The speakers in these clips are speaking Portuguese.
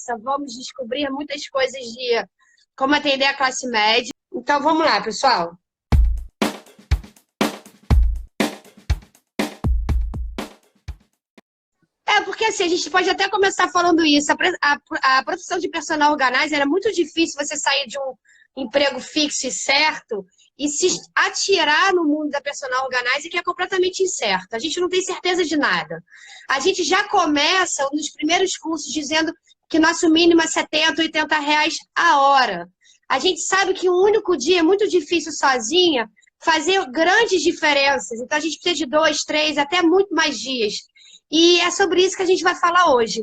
conversa, vamos descobrir muitas coisas de como atender a classe média. Então, vamos lá, pessoal. Porque assim, a gente pode até começar falando isso. A profissão de personal organizer era muito difícil você sair de um emprego fixo e certo e se atirar no mundo da personal organizer, que é completamente incerto. A gente não tem certeza de nada. A gente já começa nos primeiros cursos dizendo que nosso mínimo é 70, 80 reais a hora. A gente sabe que um único dia é muito difícil sozinha fazer grandes diferenças. Então, a gente precisa de 2, 3, até muito mais dias. E é sobre isso que a gente vai falar hoje.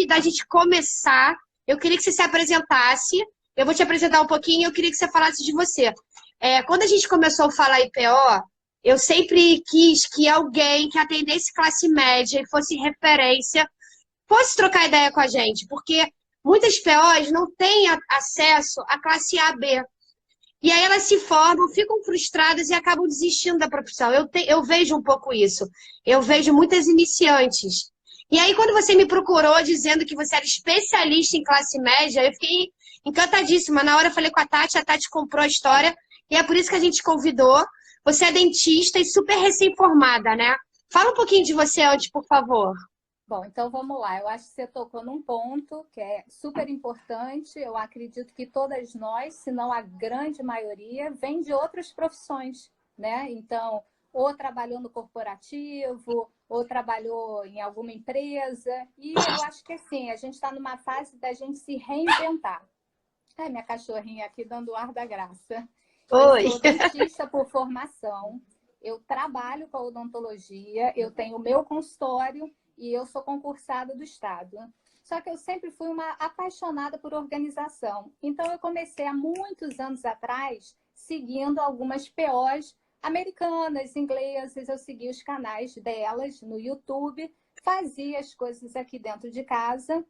Da gente começar, eu queria que você se apresentasse. Eu vou te apresentar um pouquinho e eu queria que você falasse de você. Quando a gente começou a falar IPO, eu sempre quis que alguém que atendesse classe média e fosse referência fosse trocar ideia com a gente, porque muitas POs não têm acesso à classe A, B. E aí elas se formam, ficam frustradas e acabam desistindo da profissão. Eu vejo um pouco isso. Eu vejo muitas iniciantes. E aí, quando você me procurou dizendo que você era especialista em classe média, eu fiquei encantadíssima. Na hora eu falei com a Tati comprou a história, e é por isso que a gente convidou. Você é dentista e super recém-formada, né? Fala um pouquinho de você antes, por favor. Bom, então vamos lá. Eu acho que você tocou num ponto que é super importante. Eu acredito que todas nós, se não a grande maioria, vem de outras profissões, né? Então, ou trabalhou no corporativo, ou trabalhou em alguma empresa. E eu acho que, assim, a gente está numa fase da gente se reinventar. Ai, minha cachorrinha aqui dando o ar da graça. Oi. Eu sou dentista por formação. Eu trabalho com a odontologia, eu tenho o meu consultório e eu sou concursada do Estado. Só que eu sempre fui uma apaixonada por organização. Então, eu comecei há muitos anos atrás, seguindo algumas POs americanas, inglesas. Eu seguia os canais delas no YouTube, fazia as coisas aqui dentro de casa.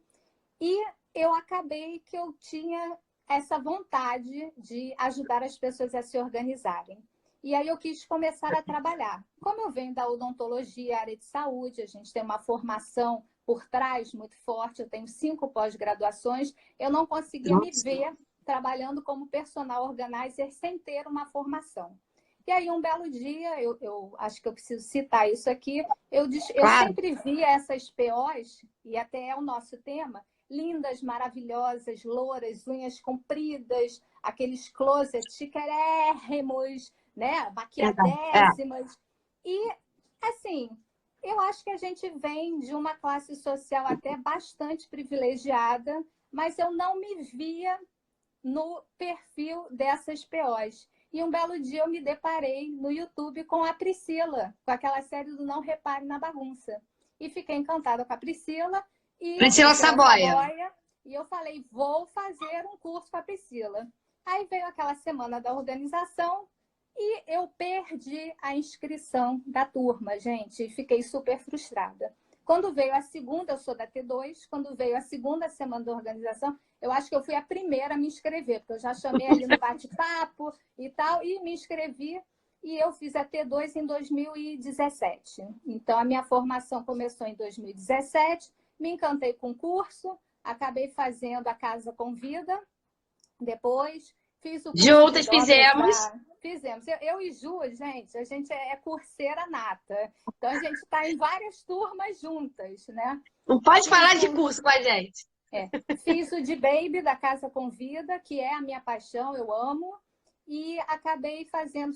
E eu acabei que eu tinha essa vontade de ajudar as pessoas a se organizarem. E aí eu quis começar a trabalhar. Como eu venho da odontologia, área de saúde, a gente tem uma formação por trás muito forte, eu tenho 5 pós-graduações, eu não conseguia me ver trabalhando como personal organizer sem ter uma formação. E aí, um belo dia, eu acho que eu preciso citar isso aqui, eu sempre vi essas POs, e até é o nosso tema, lindas, maravilhosas, louras, unhas compridas, aqueles closets chiquérrimos, né? Maquiadésimas. E, assim, eu acho que a gente vem de uma classe social até bastante privilegiada, mas eu não me via no perfil dessas POs. E um belo dia eu me deparei no YouTube com a Priscila, com aquela série do Não Repare na Bagunça. E fiquei encantada com a Priscila. Priscila Saboia. E eu falei, vou fazer um curso com a Priscila. Aí veio aquela semana da organização e eu perdi a inscrição da turma, gente, e fiquei super frustrada. Quando veio a segunda, eu sou da T2, quando veio a segunda semana da organização, eu acho que eu fui a primeira a me inscrever, porque eu já chamei ali no bate-papo e tal, e me inscrevi. E eu fiz a T2 em 2017. Então, a minha formação começou em 2017, me encantei com o curso, acabei fazendo a Casa Convida, depois fiz o curso Juntas fizemos. Fizemos. Eu e Ju, gente, a gente é curseira nata. Então, a gente está em várias turmas juntas, né? Não pode falar de curso com a gente. Fiz o de Baby da Casa Convida, que é a minha paixão, eu amo. E acabei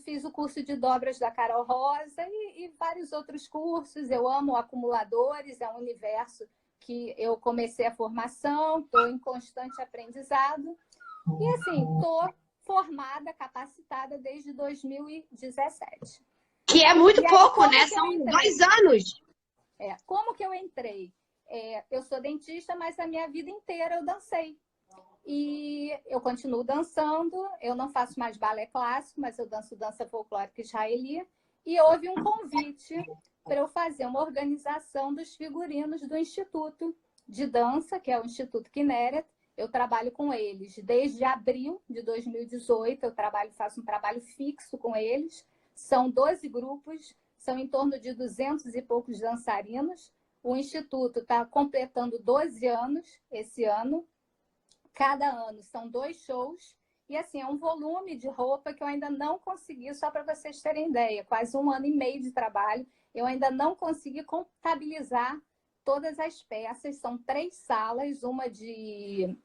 fiz o curso de dobras da Carol Rosa e vários outros cursos. Eu amo acumuladores, é um universo que eu comecei a formação, estou em constante aprendizado. E assim, estou formada, capacitada desde 2017. Que é muito pouco, né? São 2 anos. Como que eu entrei? Eu sou dentista, mas a minha vida inteira eu dancei. E eu continuo dançando, eu não faço mais balé clássico, mas eu danço dança folclórica israelita. E houve um convite para eu fazer uma organização dos figurinos do Instituto de Dança, que é o Instituto Kinneret. Eu trabalho com eles desde abril de 2018, faço um trabalho fixo com eles. São 12 grupos, são em torno de 200 e poucos dançarinos. O Instituto está completando 12 anos esse ano. Cada ano são 2 shows. E, assim, é um volume de roupa que eu ainda não consegui, só para vocês terem ideia, quase 1 ano e meio de trabalho, eu ainda não consegui contabilizar todas as peças. São 3 salas, uma de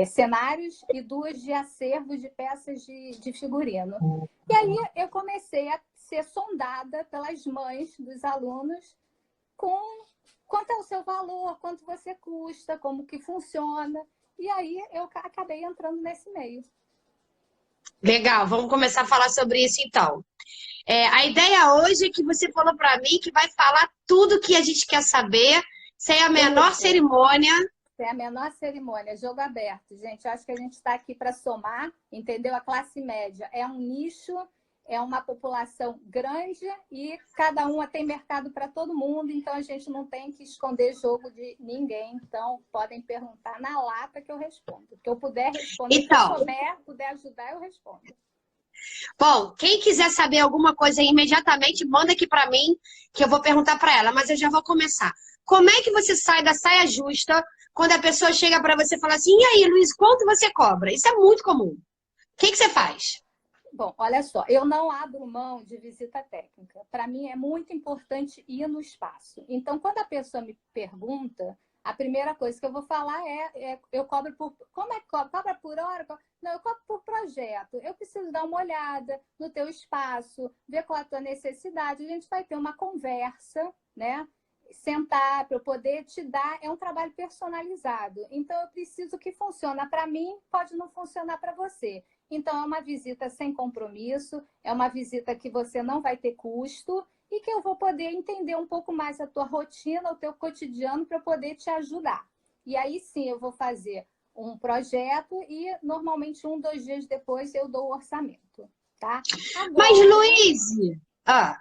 cenários e 2 de acervos de peças de figurino. E aí eu comecei a ser sondada pelas mães dos alunos com quanto é o seu valor, quanto você custa, como que funciona. E aí eu acabei entrando nesse meio. Legal, vamos começar a falar sobre isso então. A ideia hoje é que você falou para mim que vai falar tudo que a gente quer saber, sem a menor cerimônia. Sem a menor cerimônia, jogo aberto. Gente, eu acho que a gente está aqui para somar, entendeu? A classe média é um nicho, é uma população grande e cada uma tem mercado para todo mundo, então a gente não tem que esconder jogo de ninguém. Então, podem perguntar na lata que eu respondo. O que eu puder responder, Então, se eu souber, puder ajudar, eu respondo. Bom, quem quiser saber alguma coisa imediatamente, manda aqui para mim, que eu vou perguntar para ela, mas eu já vou começar. Como é que você sai da saia justa quando a pessoa chega para você e fala assim, e aí, Luiz, quanto você cobra? Isso é muito comum. O que você faz? Bom, olha só, eu não abro mão de visita técnica. Para mim é muito importante ir no espaço. Então, quando a pessoa me pergunta, a primeira coisa que eu vou falar eu cobro por... Como é que cobra? Cobra por hora? Não, eu cobro por projeto. Eu preciso dar uma olhada no teu espaço, ver qual é a tua necessidade. A gente vai ter uma conversa, né? Sentar para eu poder te dar, é um trabalho personalizado. Então, eu preciso que funcione para mim, pode não funcionar para você. Então, é uma visita sem compromisso, é uma visita que você não vai ter custo e que eu vou poder entender um pouco mais a tua rotina, o teu cotidiano, para poder te ajudar. E aí sim, eu vou fazer um projeto e normalmente 1, 2 dias depois eu dou o orçamento, tá? Agora, mas, Luiz...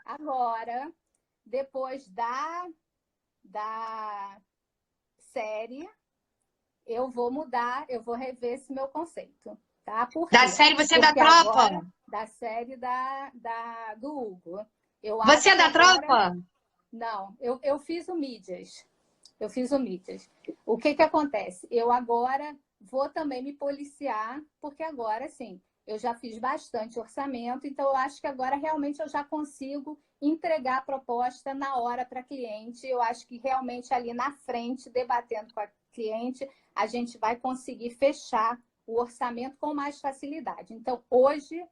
Agora, depois da série, eu vou mudar, eu vou rever esse meu conceito. Tá? Da série você é da tropa? Agora, da série do Hugo. Você é da tropa? Não, eu fiz o Mídias. Eu fiz o Mídias. O que acontece? Eu agora vou também me policiar, porque agora, sim, eu já fiz bastante orçamento, então eu acho que agora realmente eu já consigo entregar a proposta na hora para cliente. Eu acho que realmente ali na frente, debatendo com a cliente, a gente vai conseguir fechar o orçamento com mais facilidade. Então, hoje,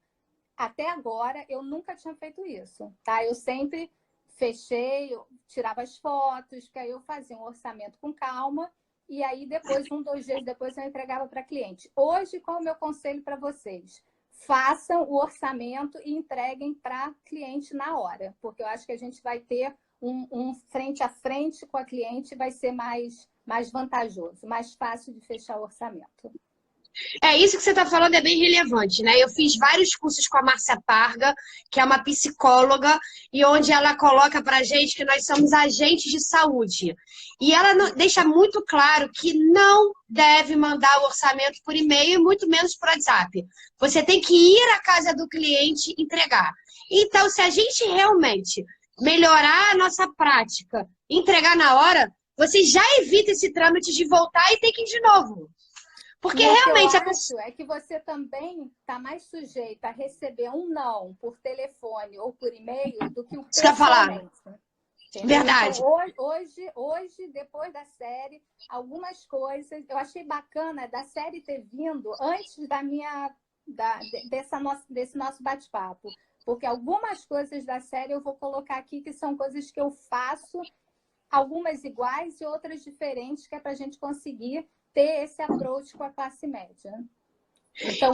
até agora, eu nunca tinha feito isso, tá? Eu sempre fechei, eu tirava as fotos, porque aí eu fazia um orçamento com calma e aí depois, 1, 2 dias depois, eu entregava para cliente. Hoje, qual é o meu conselho para vocês? Façam o orçamento e entreguem para cliente na hora, porque eu acho que a gente vai ter um frente a frente com a cliente, vai ser mais vantajoso, mais fácil de fechar o orçamento. Isso que você está falando é bem relevante, né? Eu fiz vários cursos com a Márcia Parga, que é uma psicóloga, e onde ela coloca para a gente que nós somos agentes de saúde. E ela deixa muito claro que não deve mandar o orçamento por e-mail, muito menos por WhatsApp. Você tem que ir à casa do cliente entregar. Então, se a gente realmente melhorar a nossa prática, entregar na hora, você já evita esse trâmite de voltar e ter que ir de novo. Porque realmente a pessoa é que você também está mais sujeita a receber um não por telefone ou por e-mail do que o pessoalmente. Verdade. Então, hoje, depois da série, algumas coisas eu achei bacana da série ter vindo antes desse nosso bate-papo, porque algumas coisas da série eu vou colocar aqui que são coisas que eu faço, algumas iguais e outras diferentes, que é para a gente conseguir ter esse approach com a classe média.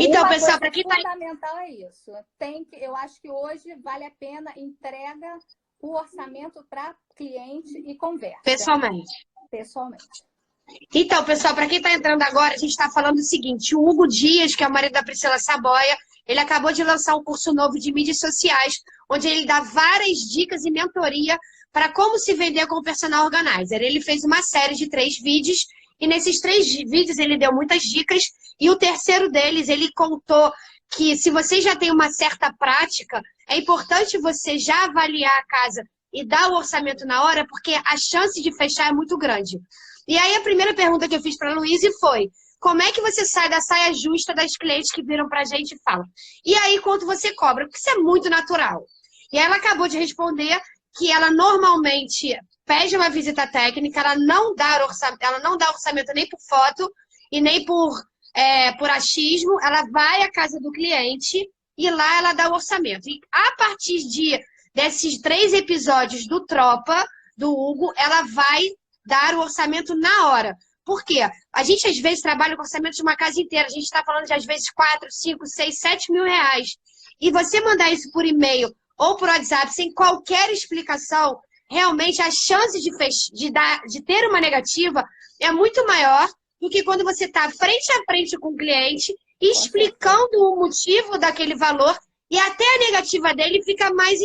Então pessoal, para quem fundamental é isso. Eu acho que hoje vale a pena entrega o orçamento para cliente e conversa. Pessoalmente. Então, pessoal, para quem está entrando agora, a gente está falando o seguinte, o Hugo Dias, que é o marido da Priscila Saboia, ele acabou de lançar um curso novo de mídias sociais, onde ele dá várias dicas e mentoria para como se vender com o personal organizer. Ele fez uma série de 3 vídeos, e nesses 3 vídeos ele deu muitas dicas, e o terceiro deles ele contou que se você já tem uma certa prática, é importante você já avaliar a casa e dá o orçamento na hora, porque a chance de fechar é muito grande. E aí a primeira pergunta que eu fiz para a Luísa foi: como é que você sai da saia justa das clientes que viram para a gente e falam? E aí quanto você cobra? Porque isso é muito natural. E aí ela acabou de responder que ela normalmente pede uma visita técnica, ela não dá orçamento nem por foto e nem por achismo, ela vai à casa do cliente e lá ela dá o orçamento. E a partir desses 3 episódios do Tropa, do Hugo, ela vai dar o orçamento na hora. Por quê? A gente, às vezes, trabalha com orçamento de uma casa inteira. A gente está falando de, às vezes, 4, 5, 6, 7 mil reais. E você mandar isso por e-mail ou por WhatsApp sem qualquer explicação, realmente a chance de ter uma negativa é muito maior do que quando você está frente a frente com o cliente, explicando o motivo daquele valor e até a negativa dele fica mais...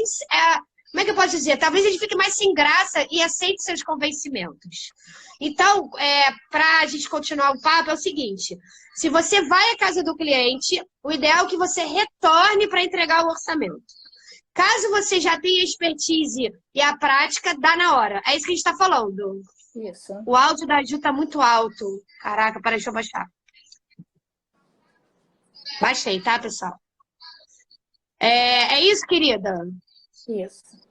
como é que eu posso dizer? Talvez ele fique mais sem graça e aceite seus convencimentos. Então, para a gente continuar o papo, é o seguinte: se você vai à casa do cliente, o ideal é que você retorne para entregar o orçamento. Caso você já tenha expertise e a prática, dá na hora. É isso que a gente está falando. Isso. O áudio da Ju está muito alto. Caraca, peraí, deixa eu baixar. Baixei, tá, pessoal? É isso, querida? Isso.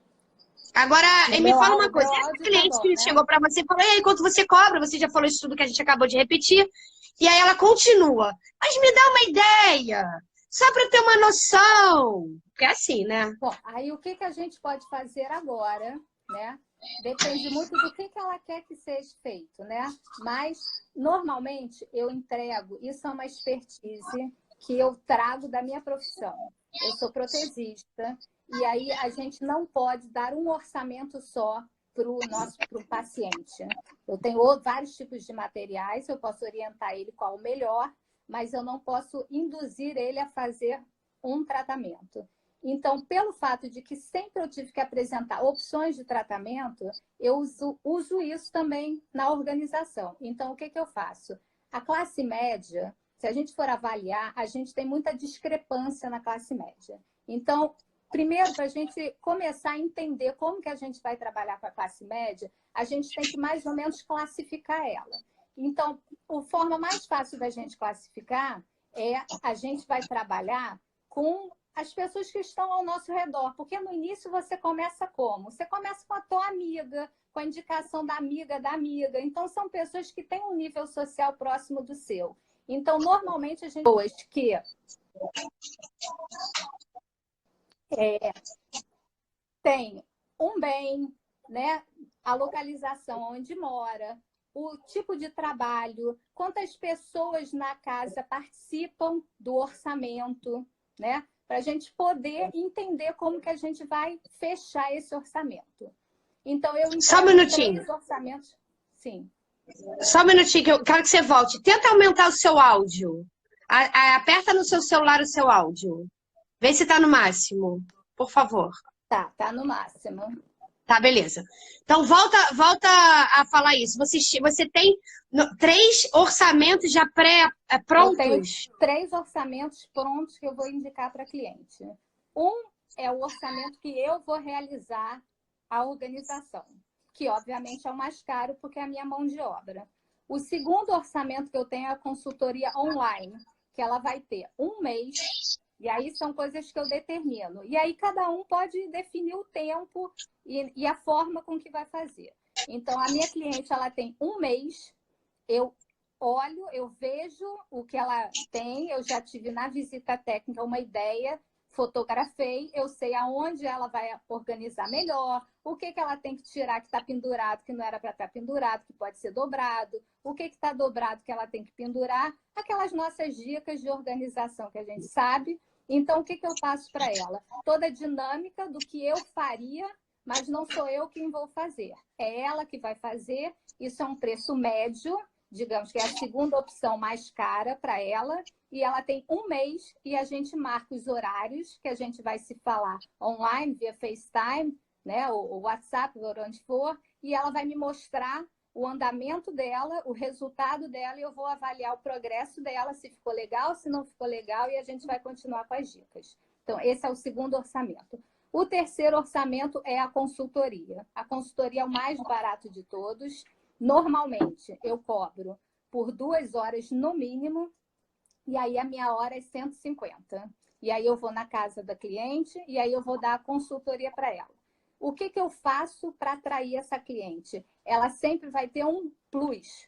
Agora, me fala uma coisa. Essa cliente tá bom, que né? chegou para você e falou: e aí, quanto você cobra? Você já falou isso tudo que a gente acabou de repetir. E aí ela continua: mas me dá uma ideia, só para ter uma noção. Porque é assim, né? Bom, aí o que a gente pode fazer agora, né? Depende muito do que ela quer que seja feito, né? Mas, normalmente, eu entrego, isso é uma expertise que eu trago da minha profissão. Eu sou protesista, e aí a gente não pode dar um orçamento só para o paciente. Eu tenho vários tipos de materiais, eu posso orientar ele qual o melhor, mas eu não posso induzir ele a fazer um tratamento. Então, pelo fato de que sempre eu tive que apresentar opções de tratamento, eu uso isso também na organização. Então, o que eu faço? A classe média, se a gente for avaliar, a gente tem muita discrepância na classe média. Então, primeiro, para a gente começar a entender como que a gente vai trabalhar com a classe média, a gente tem que mais ou menos classificar ela. Então, a forma mais fácil da gente classificar é a gente vai trabalhar com as pessoas que estão ao nosso redor. Porque no início você começa como? Você começa com a tua amiga, com a indicação da amiga da amiga. Então, são pessoas que têm um nível social próximo do seu. Então, normalmente, a gente... Pessoas que tem um bem, né? A localização onde mora, o tipo de trabalho, quantas pessoas na casa participam do orçamento, né? Para a gente poder entender como que a gente vai fechar esse orçamento. Então, eu Só um entrego minutinho. 3 orçamentos. Sim. Só um minutinho, que eu quero que você volte. Tenta aumentar o seu áudio. Aperta no seu celular o seu áudio. Vê se tá no máximo, por favor. Tá no máximo. Tá, beleza. Então, volta a falar isso. Você tem 3 orçamentos já prontos? Eu tenho 3 orçamentos prontos que eu vou indicar para cliente. Um é o orçamento que eu vou realizar a organização, que obviamente é o mais caro porque é a minha mão de obra. O segundo orçamento que eu tenho é a consultoria online, que ela vai ter um mês, e aí são coisas que eu determino. E aí cada um pode definir o tempo e a forma com que vai fazer. Então, a minha cliente, ela tem um mês, eu olho, eu vejo o que ela tem, eu já tive na visita técnica uma ideia, fotografei, eu sei aonde ela vai organizar melhor, o que ela tem que tirar que está pendurado, que não era para estar pendurado, que pode ser dobrado, o que está dobrado que ela tem que pendurar, aquelas nossas dicas de organização que a gente sabe. Então, o que eu passo para ela? Toda a dinâmica do que eu faria, mas não sou eu quem vou fazer. É ela que vai fazer, isso é um preço médio, digamos que é a segunda opção mais cara para ela, e ela tem um mês e a gente marca os horários que a gente vai se falar online, via FaceTime, né, ou WhatsApp, por onde for, e ela vai me mostrar o andamento dela, o resultado dela, e eu vou avaliar o progresso dela, se ficou legal, se não ficou legal, e a gente vai continuar com as dicas. Então, esse é o segundo orçamento. O terceiro orçamento é a consultoria. A consultoria é o mais barato de todos. Normalmente, eu cobro por 2 horas no mínimo, e aí a minha hora é 150. E aí eu vou na casa da cliente e aí eu vou dar a consultoria para ela. O que eu faço para atrair essa cliente? Ela sempre vai ter um plus.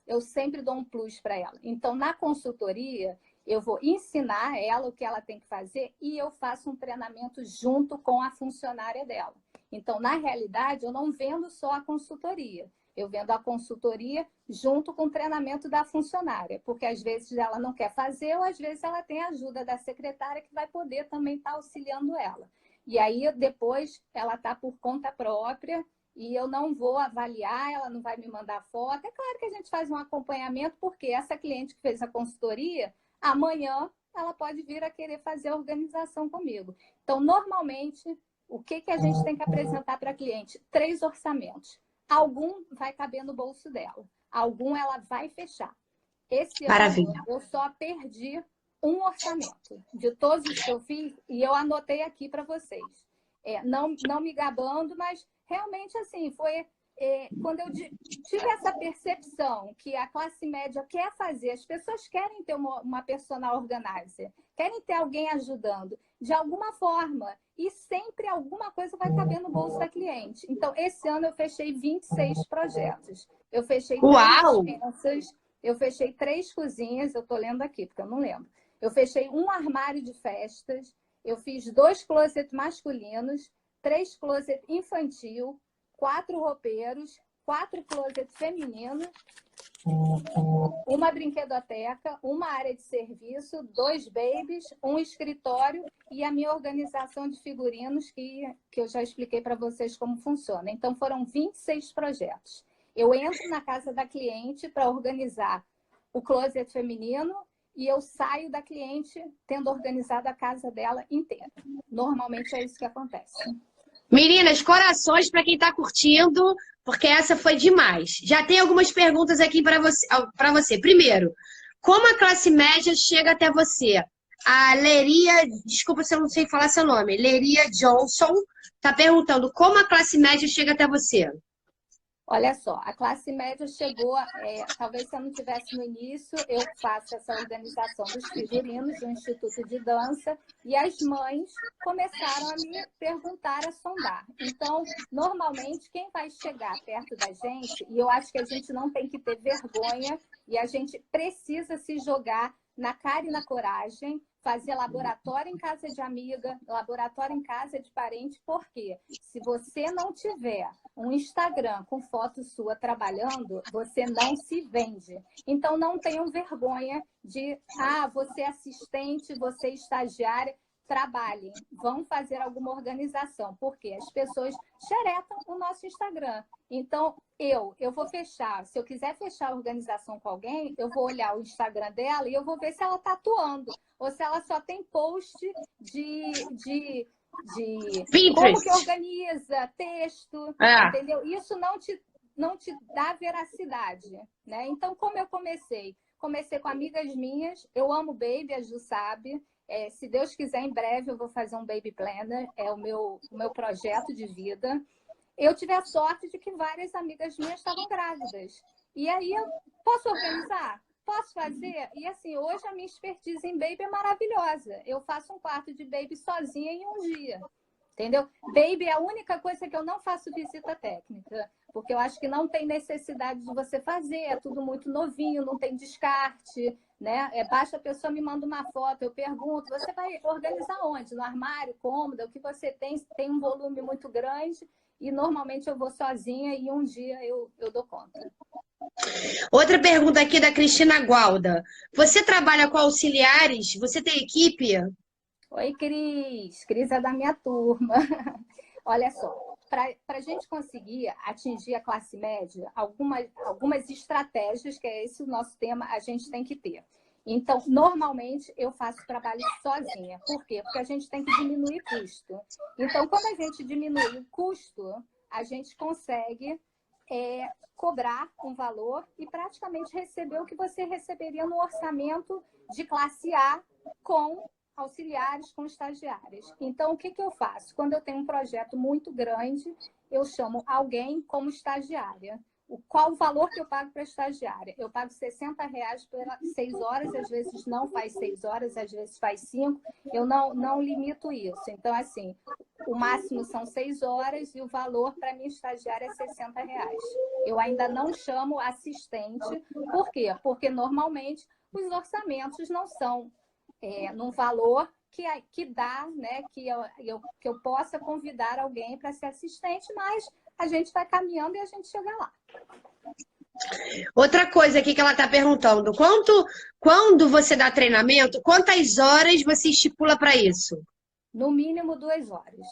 Eu sempre dou um plus para ela. Então, na consultoria, eu vou ensinar ela o que ela tem que fazer e eu faço um treinamento junto com a funcionária dela. Então, na realidade, eu não vendo só a consultoria. Eu vendo a consultoria junto com o treinamento da funcionária, porque às vezes ela não quer fazer ou às vezes ela tem a ajuda da secretária que vai poder também estar auxiliando ela. E aí, depois, ela está por conta própria e eu não vou avaliar, ela não vai me mandar foto. É claro que a gente faz um acompanhamento, porque essa cliente que fez a consultoria, amanhã ela pode vir a querer fazer a organização comigo. Então, normalmente, o que a gente tem que apresentar para a cliente? 3 orçamentos. Algum vai caber no bolso dela, algum ela vai fechar. Esse Maravilha. ano, eu só perdi um orçamento de todos os que eu fiz e eu anotei aqui para vocês. Não me gabando, mas realmente assim, foi quando eu tive essa percepção que a classe média quer fazer, as pessoas querem ter uma personal organizer, querem ter alguém ajudando de alguma forma e sempre alguma coisa vai caber no bolso da cliente. Então, esse ano eu fechei 26 projetos. Eu fechei 3 dispensas, eu fechei 3 cozinhas, eu estou lendo aqui porque eu não lembro. Eu fechei um armário de festas, eu fiz 2 closets masculinos, 3 closets infantil, 4 roupeiros, 4 closets femininos, uma brinquedoteca, uma área de serviço, 2 babies, um escritório e a minha organização de figurinos que eu já expliquei para vocês como funciona. Então, foram 26 projetos. Eu entro na casa da cliente para organizar o closet feminino e eu saio da cliente tendo organizado a casa dela inteira. Normalmente é isso que acontece. Meninas, corações para quem está curtindo, porque essa foi demais. Já tem algumas perguntas aqui para você. Primeiro, como a classe média chega até você? A Leria, desculpa se eu não sei falar seu nome, Leria Johnson, está perguntando como a classe média chega até você. Olha só, a classe média chegou, talvez se eu não tivesse no início, eu faço essa organização dos figurinos do Instituto de Dança e as mães começaram a me perguntar, a sondar. Então, normalmente, quem vai chegar perto da gente, e eu acho que a gente não tem que ter vergonha e a gente precisa se jogar na cara e na coragem, fazer laboratório em casa de amiga, laboratório em casa de parente, porque se você não tiver um Instagram com foto sua trabalhando, você não se vende. Então, não tenham vergonha de, você é assistente, você é estagiária, trabalhem, vão fazer alguma organização, porque as pessoas xeretam o nosso Instagram. Então, eu vou fechar, se eu quiser fechar a organização com alguém, eu vou olhar o Instagram dela e eu vou ver se ela está atuando, ou se ela só tem post de como que organiza, texto, entendeu? Isso não te dá veracidade, né? Então, como eu comecei? Comecei com amigas minhas, eu amo baby, a Ju sabe. Se Deus quiser, em breve eu vou fazer um baby planner, é o meu projeto de vida. Eu tive a sorte de que várias amigas minhas estavam grávidas. E aí, eu posso organizar? Posso fazer? E assim, hoje a minha expertise em baby é maravilhosa. Eu faço um quarto de baby sozinha em um dia. Entendeu? Baby é a única coisa que eu não faço visita técnica, porque eu acho que não tem necessidade de você fazer, é tudo muito novinho, não tem descarte, né? Basta a pessoa me manda uma foto, eu pergunto, você vai organizar onde? No armário, cômoda, o que você tem um volume muito grande e normalmente eu vou sozinha e um dia eu dou conta. Outra pergunta aqui da Cristina Gualda. Você trabalha com auxiliares? Você tem equipe? Oi, Cris. Cris é da minha turma. Olha só, para a gente conseguir atingir a classe média, algumas estratégias, que é esse o nosso tema, a gente tem que ter. Então, normalmente, eu faço trabalho sozinha. Por quê? Porque a gente tem que diminuir custo. Então, quando a gente diminui o custo, a gente consegue cobrar um valor e praticamente receber o que você receberia no orçamento de classe A com auxiliares com estagiárias. Então, o que eu faço? Quando eu tenho um projeto muito grande, eu chamo alguém como estagiária. Qual o valor que eu pago para a estagiária? Eu pago R$ 60 por 6 horas, às vezes não faz 6 horas, às vezes faz 5. Eu não limito isso. Então, assim, o máximo são 6 horas e o valor para minha estagiária é R$ 60. Eu ainda não chamo assistente. Por quê? Porque normalmente os orçamentos não são num valor que dá, né, que eu possa convidar alguém para ser assistente, mas a gente vai caminhando e a gente chega lá. Outra coisa aqui que ela está perguntando, quando você dá treinamento, quantas horas você estipula para isso? No mínimo 2 horas.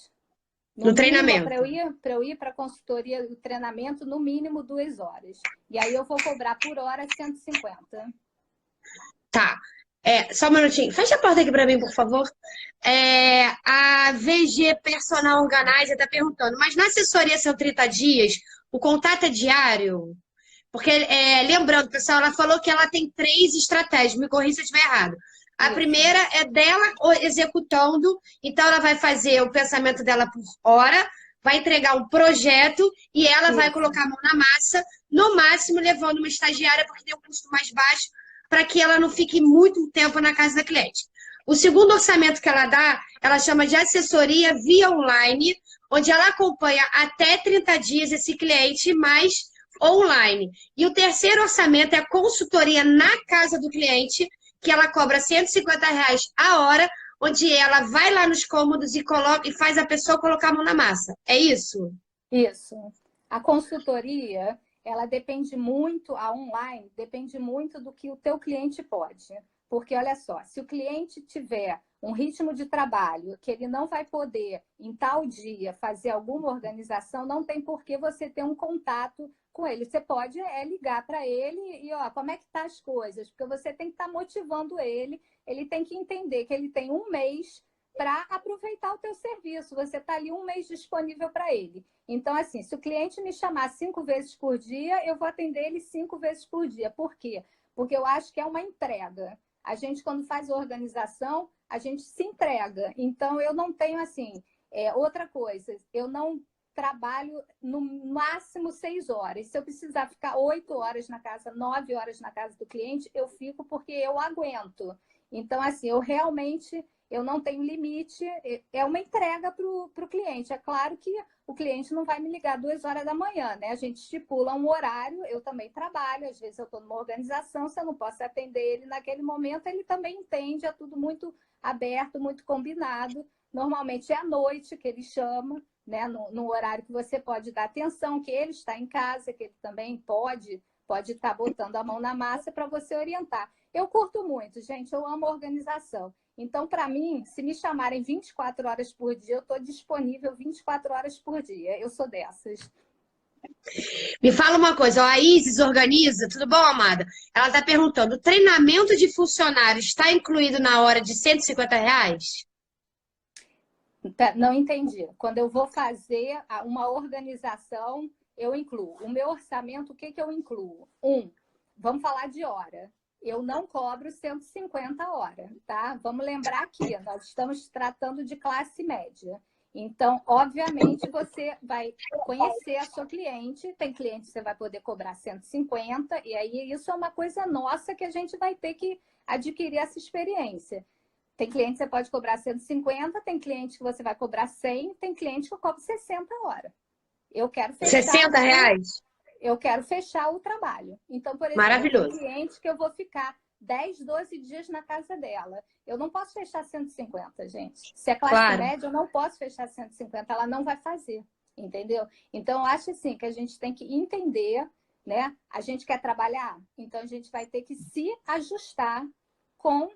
No treinamento? Para eu ir para a consultoria do treinamento, no mínimo 2 horas. E aí eu vou cobrar por hora 150. Tá. Só um minutinho. Fecha a porta aqui para mim, por favor. A VG Personal Organizer está perguntando, mas na assessoria são 30 dias, o contato é diário? Porque, lembrando, pessoal, ela falou que ela tem 3 estratégias, me corrija se eu estiver errado. A primeira é dela executando, então ela vai fazer o pensamento dela por hora, vai entregar um projeto e ela vai colocar a mão na massa, no máximo levando uma estagiária, porque tem um custo mais baixo, para que ela não fique muito tempo na casa da cliente. O segundo orçamento que ela dá, ela chama de assessoria via online, onde ela acompanha até 30 dias esse cliente, mais online. E o terceiro orçamento é a consultoria na casa do cliente, que ela cobra R$ 150 a hora, onde ela vai lá nos cômodos e faz a pessoa colocar a mão na massa. É isso? Isso. A consultoria, ela depende muito, a online, depende muito do que o teu cliente pode. Porque, olha só, se o cliente tiver um ritmo de trabalho que ele não vai poder, em tal dia, fazer alguma organização, não tem por que você ter um contato com ele. Você pode ligar para ele e, como é que tá as coisas? Porque você tem que estar motivando ele tem que entender que ele tem um mês para aproveitar o teu serviço. Você está ali um mês disponível para ele. Então, assim, se o cliente me chamar 5 vezes por dia, eu vou atender ele 5 vezes por dia. Por quê? Porque eu acho que é uma entrega. A gente, quando faz organização, a gente se entrega. Então, eu não tenho, assim... outra coisa, eu não trabalho no máximo 6 horas. Se eu precisar ficar 8 horas na casa, 9 horas na casa do cliente, eu fico porque eu aguento. Então, assim, eu não tenho limite, é uma entrega para o cliente. É claro que o cliente não vai me ligar 2 horas da manhã, né? A gente estipula um horário, eu também trabalho, às vezes eu estou numa organização, se eu não posso atender ele naquele momento, ele também entende, é tudo muito aberto, muito combinado. Normalmente é à noite que ele chama, né? No horário que você pode dar atenção, que ele está em casa, que ele também pode estar botando a mão na massa para você orientar. Eu curto muito, gente, eu amo organização. Então, para mim, se me chamarem 24 horas por dia, eu estou disponível 24 horas por dia. Eu sou dessas. Me fala uma coisa, a Isis organiza, tudo bom, amada? Ela está perguntando, o treinamento de funcionários está incluído na hora de R$ 150? Não entendi. Quando eu vou fazer uma organização, eu incluo. O meu orçamento, o que eu incluo? Vamos falar de hora. Eu não cobro 150 horas, tá? Vamos lembrar aqui, nós estamos tratando de classe média. Então, obviamente, você vai conhecer a sua cliente. Tem cliente que você vai poder cobrar 150, e aí isso é uma coisa nossa que a gente vai ter que adquirir essa experiência. Tem cliente que você pode cobrar 150, tem cliente que você vai cobrar 100, tem cliente que eu cobro 60 horas. Eu quero fechar... R$ 60? Eu quero fechar o trabalho. Então, por exemplo, Maravilhoso. tem cliente que eu vou ficar 10, 12 dias na casa dela. Eu não posso fechar 150, gente. Se é classe média, eu não posso fechar 150. Ela não vai fazer, entendeu? Então, eu acho assim que a gente tem que entender, né? A gente quer trabalhar, então a gente vai ter que se ajustar com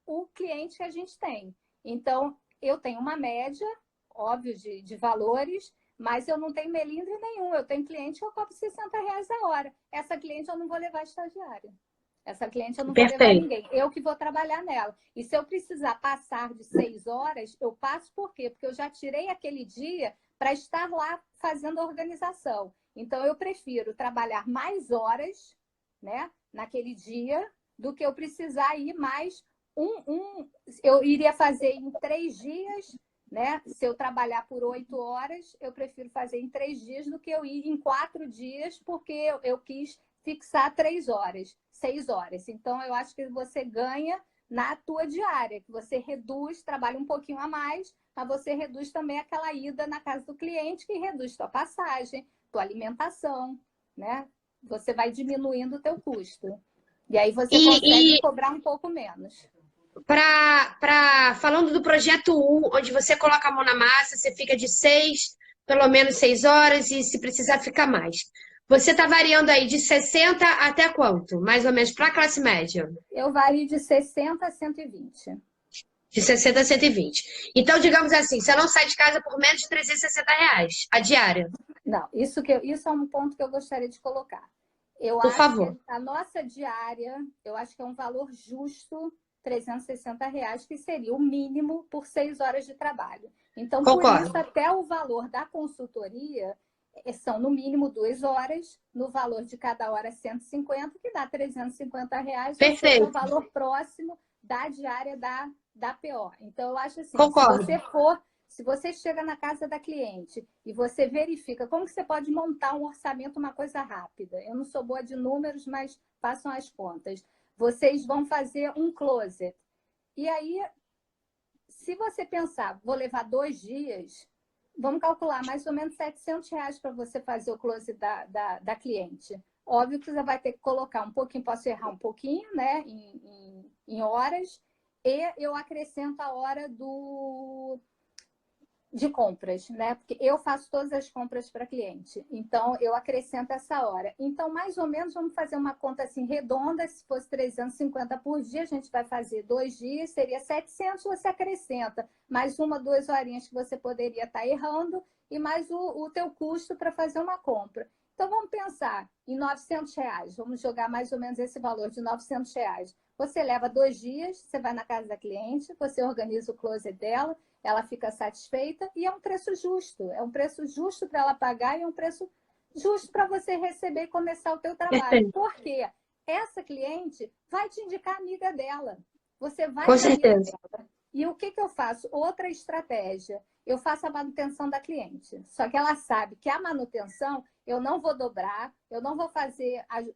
o cliente que a gente tem. Então, eu tenho uma média, óbvio, de valores, mas eu não tenho melindre nenhum. Eu tenho cliente que eu cobro R$ 60 a hora. Essa cliente eu não vou levar estagiária. Essa cliente eu não vou levar ninguém. Eu que vou trabalhar nela. E se eu precisar passar de 6 horas, eu passo por quê? Porque eu já tirei aquele dia para estar lá fazendo a organização. Então, eu prefiro trabalhar mais horas, né, naquele dia, do que eu precisar ir mais eu iria fazer em 3 dias, né? Se eu trabalhar por 8 horas, eu prefiro fazer em 3 dias do que eu ir em 4 dias, porque eu quis fixar 3 horas, 6 horas. Então, eu acho que você ganha na tua diária, que você reduz, trabalha um pouquinho a mais, mas você reduz também aquela ida na casa do cliente, que reduz tua passagem, tua alimentação, né? Você vai diminuindo o teu custo. E aí você consegue E cobrar um pouco menos. falando do projeto 1, onde você coloca a mão na massa, você fica de 6, pelo menos 6 horas, e se precisar, fica mais. Você está variando aí de 60 até quanto? Mais ou menos para a classe média? Eu vario de 60 a 120. De 60 a 120. Então, digamos assim, você não sai de casa por menos de R$ 360 a diária, Não, isso é um ponto que eu gostaria de colocar. Eu por acho favor. que a nossa diária, eu acho que é um valor justo, R$ 360, que seria o mínimo por 6 horas de trabalho. Então, por Concordo. isso, até o valor da consultoria são no mínimo 2 horas, no valor de cada hora 150, que dá R$ 350, ou seja, o Perfeito. valor próximo da diária da PO. Então, eu acho assim, Concordo. se você chega na casa da cliente e você verifica como que você pode montar um orçamento, uma coisa rápida. Eu não sou boa de números, mas façam as contas. Vocês vão fazer um closet. E aí, se você pensar, vou levar 2 dias, vamos calcular mais ou menos R$ 700 para você fazer o closet da cliente. Óbvio que você vai ter que colocar um pouquinho, posso errar um pouquinho, né, em horas, e eu acrescento a hora de compras, né? Porque eu faço todas as compras para cliente. Então, eu acrescento essa hora. Então, mais ou menos, vamos fazer uma conta assim redonda. Se fosse 350 por dia, a gente vai fazer 2 dias, seria 700, você acrescenta mais 1, 2 horinhas que você poderia estar errando e mais o teu custo para fazer uma compra. Então, vamos pensar em R$ 900. Vamos jogar mais ou menos esse valor de R$ 900. Você leva 2 dias, você vai na casa da cliente, você organiza o closet dela, ela fica satisfeita e é um preço justo. É um preço justo para ela pagar e é um preço justo para você receber e começar o teu trabalho. Perfeito. Por quê? Essa cliente vai te indicar a amiga dela. Você vai Com na amiga certeza. dela. E o que eu faço? Outra estratégia. Eu faço a manutenção da cliente. Só que ela sabe que a manutenção eu não vou dobrar, eu não vou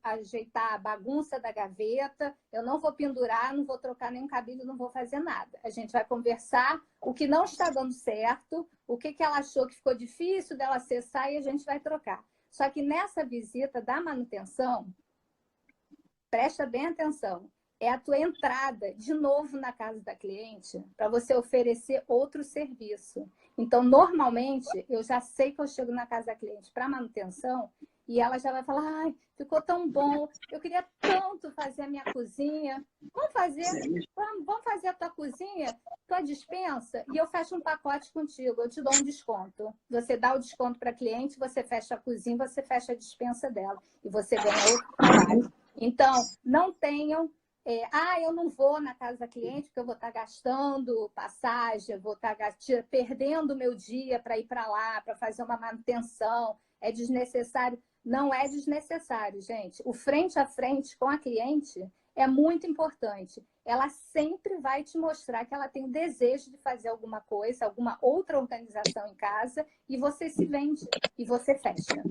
ajeitar a bagunça da gaveta, eu não vou pendurar, não vou trocar nenhum cabide, não vou fazer nada. A gente vai conversar o que não está dando certo, o que ela achou que ficou difícil dela acessar e a gente vai trocar. Só que nessa visita da manutenção, presta bem atenção, é a tua entrada de novo na casa da cliente para você oferecer outro serviço. Então, normalmente, eu já sei que eu chego na casa da cliente para manutenção e ela já vai falar, ai, ficou tão bom, eu queria tanto fazer a minha cozinha. Vamos fazer a tua cozinha, tua despensa, e eu fecho um pacote contigo, eu te dou um desconto. Você dá o desconto para a cliente, você fecha a cozinha, você fecha a despensa dela e você ganha outro trabalho. Então, não tenham eu não vou na casa da cliente porque eu vou estar gastando passagem, vou estar perdendo o meu dia para ir para lá, para fazer uma manutenção. É desnecessário. Não é desnecessário, gente. O frente a frente com a cliente é muito importante. Ela sempre vai te mostrar que ela tem o desejo de fazer alguma coisa, alguma outra organização em casa, e você se vende, e você fecha.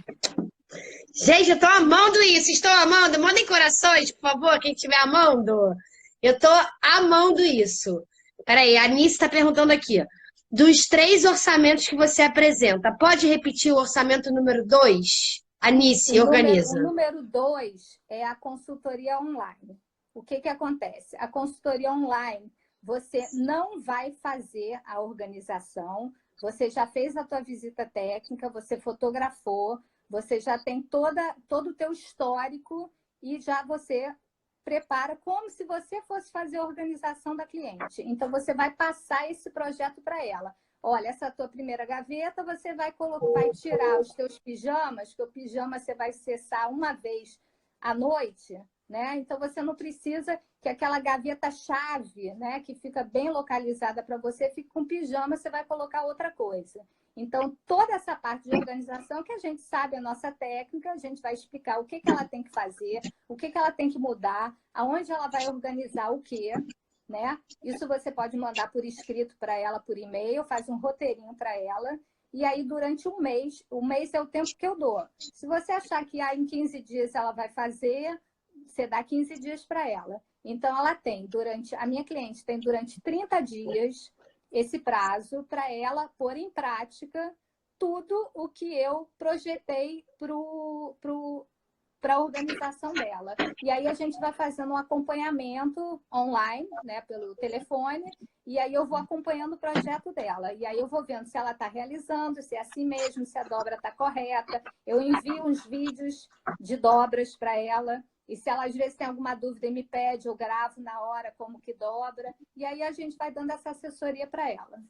Gente, eu tô amando isso, estou amando. Mandem corações, por favor, quem estiver amando. Eu tô amando isso. Peraí, a Anice está perguntando aqui. Dos 3 orçamentos que você apresenta, pode repetir o orçamento número 2? Anice, O organiza. número 2 é a consultoria online. O que acontece? A consultoria online, você não vai fazer a organização, você já fez a tua visita técnica, você fotografou, você já tem todo o teu histórico e já você prepara como se você fosse fazer a organização da cliente. Então, você vai passar esse projeto para ela. Olha, essa tua primeira gaveta, você vai tirar os teus pijamas, que o pijama você vai cessar uma vez à noite, né? Então, você não precisa que aquela gaveta-chave, né, que fica bem localizada para você, fique com pijama, você vai colocar outra coisa. Então, toda essa parte de organização que a gente sabe a nossa técnica, a gente vai explicar o que ela tem que fazer, o que ela tem que mudar, aonde ela vai organizar o quê. né? Isso você pode mandar por escrito para ela, por e-mail, faz um roteirinho para ela. E aí, durante um mês, o mês é o tempo que eu dou. Se você achar que em 15 dias ela vai fazer, você dá 15 dias para ela. Então, a minha cliente tem durante 30 dias esse prazo para ela pôr em prática tudo o que eu projetei para a organização dela. E aí a gente vai fazendo um acompanhamento online, né, pelo telefone, e aí eu vou acompanhando o projeto dela. E aí eu vou vendo se ela está realizando, se é assim mesmo, se a dobra está correta. Eu envio uns vídeos de dobras para ela. E se ela às vezes tem alguma dúvida e me pede, eu gravo na hora como que dobra. E aí a gente vai dando essa assessoria para ela.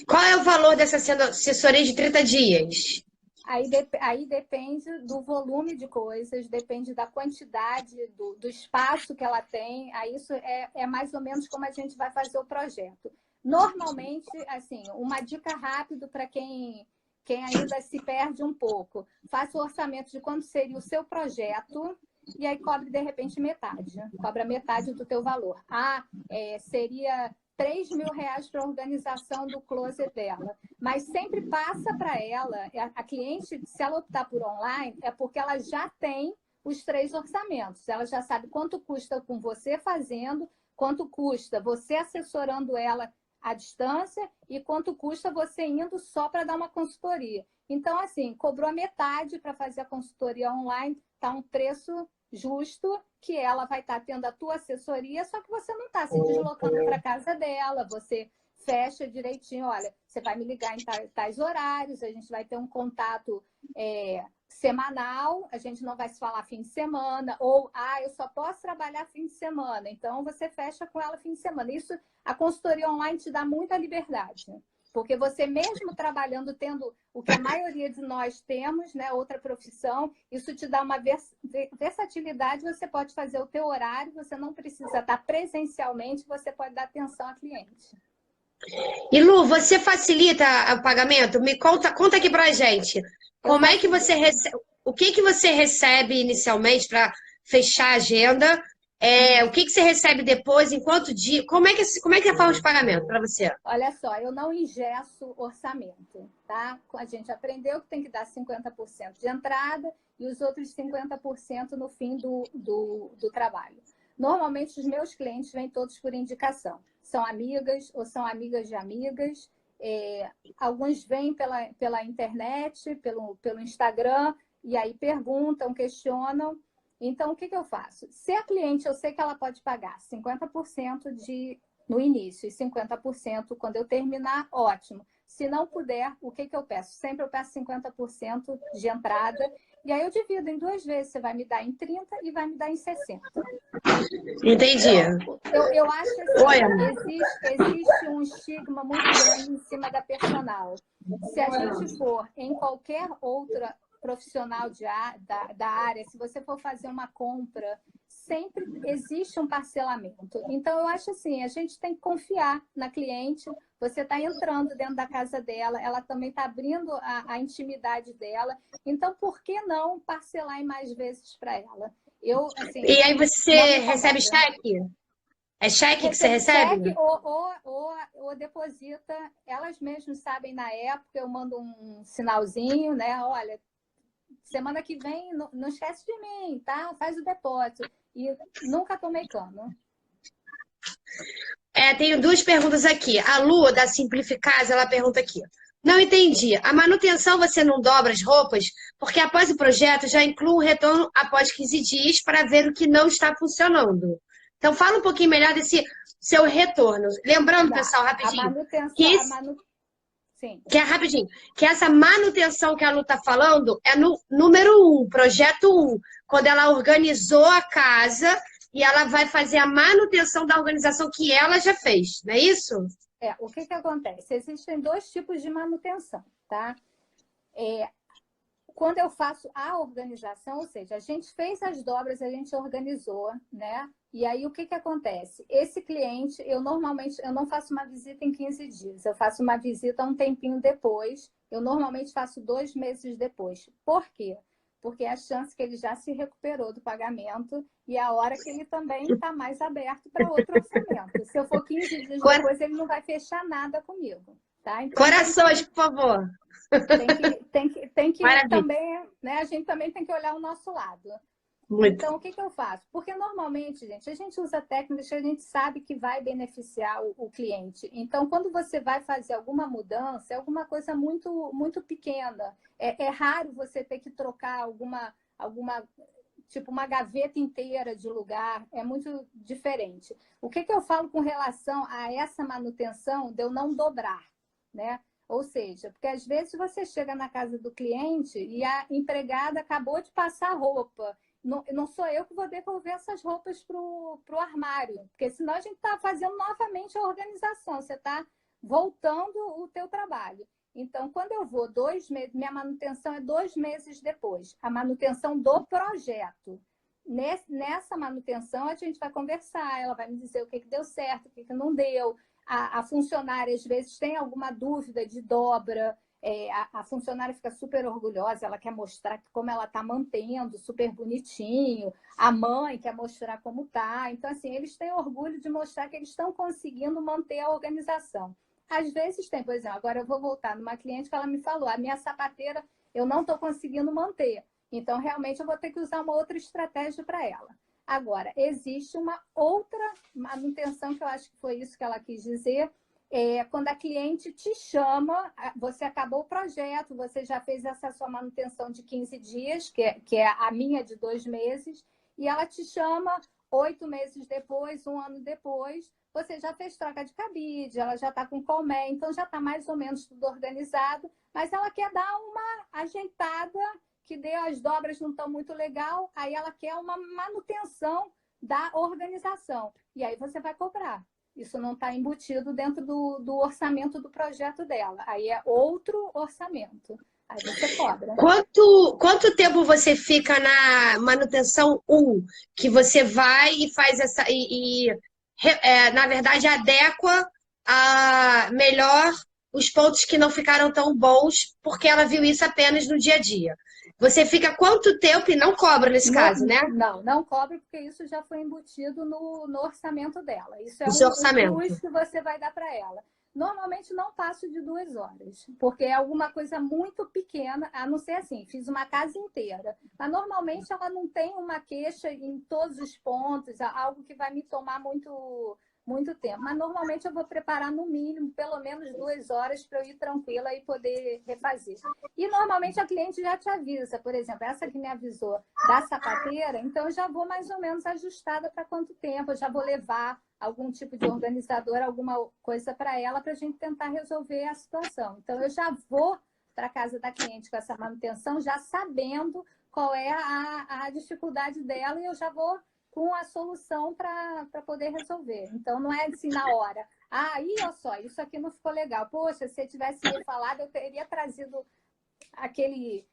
Qual é o valor dessa assessoria de 30 dias? Aí depende do volume de coisas, depende da quantidade, do espaço que ela tem. Aí isso é mais ou menos como a gente vai fazer o projeto. Normalmente, assim, uma dica rápida para quem ainda se perde um pouco. Faça o orçamento de quanto seria o seu projeto e aí cobre, de repente, metade. Cobra metade do teu valor. Seria R$ 3.000 para a organização do closet dela. Mas sempre passa para ela, a cliente, se ela optar por online, é porque ela já tem os 3 orçamentos. Ela já sabe quanto custa com você fazendo, quanto custa você assessorando ela à distância e quanto custa você indo só para dar uma consultoria. Então, assim, cobrou a metade para fazer a consultoria online, está um preço justo, que ela vai estar tendo a tua assessoria, só que você não está se deslocando para casa dela, você fecha direitinho, olha, você vai me ligar em tais horários, a gente vai ter um contato semanal, a gente não vai se falar fim de semana, ou, eu só posso trabalhar fim de semana, então você fecha com ela fim de semana. Isso, a consultoria online te dá muita liberdade, porque você mesmo trabalhando, tendo o que a maioria de nós temos, né, outra profissão, isso te dá uma versatilidade, você pode fazer o teu horário, você não precisa estar presencialmente, você pode dar atenção ao cliente. E Lu, você facilita o pagamento? Me conta aqui pra gente. Como é que você recebe? O que você recebe inicialmente para fechar a agenda? O que você recebe depois? Em quanto dia? Como é que é a forma de pagamento para você? Olha só, eu não engesso orçamento, tá? A gente aprendeu que tem que dar 50% de entrada e os outros 50% no fim do trabalho. Normalmente, os meus clientes vêm todos por indicação. São amigas ou são amigas de amigas. Alguns vêm pela internet, pelo Instagram, e aí perguntam, questionam. Então, o que eu faço? Se a cliente, eu sei que ela pode pagar 50% no início e 50% quando eu terminar, ótimo. Se não puder, o que eu peço? Sempre eu peço 50% de entrada. E aí eu divido em 2 vezes. Você vai me dar em 30 e vai me dar em 60. Entendi. Eu acho assim, existe um estigma muito grande em cima da personal. Se a gente for em qualquer outra profissional da área, se você for fazer uma compra, sempre existe um parcelamento. Então, eu acho assim, a gente tem que confiar na cliente, você está entrando dentro da casa dela, ela também está abrindo a intimidade dela, então, por que não parcelar em mais vezes para ela? E aí você recebe cheque? É cheque que você recebe? Cheque ou deposita, elas mesmas sabem na época, eu mando um sinalzinho, né? Olha, semana que vem, não esquece de mim, tá? Faz o depósito. E nunca tomei cano. Tenho 2 perguntas aqui. A Lu, da Simplificasa, ela pergunta aqui. Não entendi. A manutenção você não dobra as roupas? Porque após o projeto já inclui um retorno após 15 dias para ver o que não está funcionando. Então, fala um pouquinho melhor desse seu retorno. Lembrando, pessoal, rapidinho. Sim. Que é rapidinho. Que essa manutenção que a Lu está falando é no número 1, projeto 1. Quando ela organizou a casa e ela vai fazer a manutenção da organização que ela já fez, não é isso? O que acontece? Existem 2 tipos de manutenção, tá? Quando eu faço a organização, ou seja, a gente fez as dobras, a gente organizou, né? E aí, o que acontece? Esse cliente, eu não faço uma visita em 15 dias, eu faço uma visita um tempinho depois, eu normalmente faço 2 meses depois. Por quê? porque é a chance que ele já se recuperou do pagamento e é a hora que ele também está mais aberto para outro orçamento. Se eu for 15 dias depois, ele não vai fechar nada comigo, tá? Então, Corações, por favor. tem que Maravilha. também, né? A gente também tem que olhar o nosso lado. Muito. Então, o que eu faço? Porque normalmente, gente, a gente usa técnicas que a gente sabe que vai beneficiar o cliente. Então, quando você vai fazer alguma mudança, é alguma coisa muito, muito pequena. É raro você ter que trocar tipo uma gaveta inteira de lugar. É muito diferente. O que eu falo com relação a essa manutenção de eu não dobrar, né? Ou seja, porque às vezes você chega na casa do cliente e a empregada acabou de passar roupa. Não sou eu que vou devolver essas roupas para o armário, porque senão a gente está fazendo novamente a organização, você está voltando o teu trabalho. Então, quando eu vou 2 meses, minha manutenção é 2 meses depois, a manutenção do projeto. Nessa manutenção, a gente vai conversar, ela vai me dizer o que deu certo, o que não deu. A funcionária, às vezes, tem alguma dúvida de dobra. A funcionária fica super orgulhosa, ela quer mostrar como ela está mantendo, super bonitinho. A mãe quer mostrar como está. Então, assim, eles têm orgulho de mostrar que eles estão conseguindo manter a organização. Às vezes tem, por exemplo, agora eu vou voltar numa cliente que ela me falou, a minha sapateira eu não estou conseguindo manter. Então, realmente, eu vou ter que usar uma outra estratégia para ela. Agora, existe uma outra manutenção, que eu acho que foi isso que ela quis dizer, quando a cliente te chama, você acabou o projeto, você já fez essa sua manutenção de 15 dias, que é a minha de 2 meses, e ela te chama 8 meses depois, 1 ano depois, você já fez troca de cabide, ela já está com colmé, então já está mais ou menos tudo organizado, mas ela quer dar uma ajeitada, que deu as dobras não estão muito legal, aí ela quer uma manutenção da organização, e aí você vai cobrar. Isso não está embutido dentro do orçamento do projeto dela. Aí é outro orçamento. Aí você cobra. Quanto tempo você fica na manutenção 1, que você vai e faz essa na verdade adequa melhor os pontos que não ficaram tão bons, porque ela viu isso apenas no dia a dia. Você fica quanto tempo e não cobra nesse caso, né? Não cobra, porque isso já foi embutido no orçamento dela. Isso é No seu um orçamento. plus que você vai dar para ela. Normalmente não passo de 2 horas, porque é alguma coisa muito pequena, a não ser assim, fiz uma casa inteira. Mas normalmente ela não tem uma queixa em todos os pontos, algo que vai me tomar muito tempo. Mas normalmente eu vou preparar no mínimo, pelo menos 2 horas para eu ir tranquila e poder refazer. E normalmente a cliente já te avisa, por exemplo, essa que me avisou da sapateira, então eu já vou mais ou menos ajustada para quanto tempo, eu já vou levar algum tipo de organizador, alguma coisa para ela, para a gente tentar resolver a situação. Então, eu já vou para a casa da cliente com essa manutenção, já sabendo qual é a dificuldade dela, e eu já vou com a solução para poder resolver. Então, não é assim na hora. Olha só, isso aqui não ficou legal. Poxa, se você tivesse me falado, eu teria trazido aquele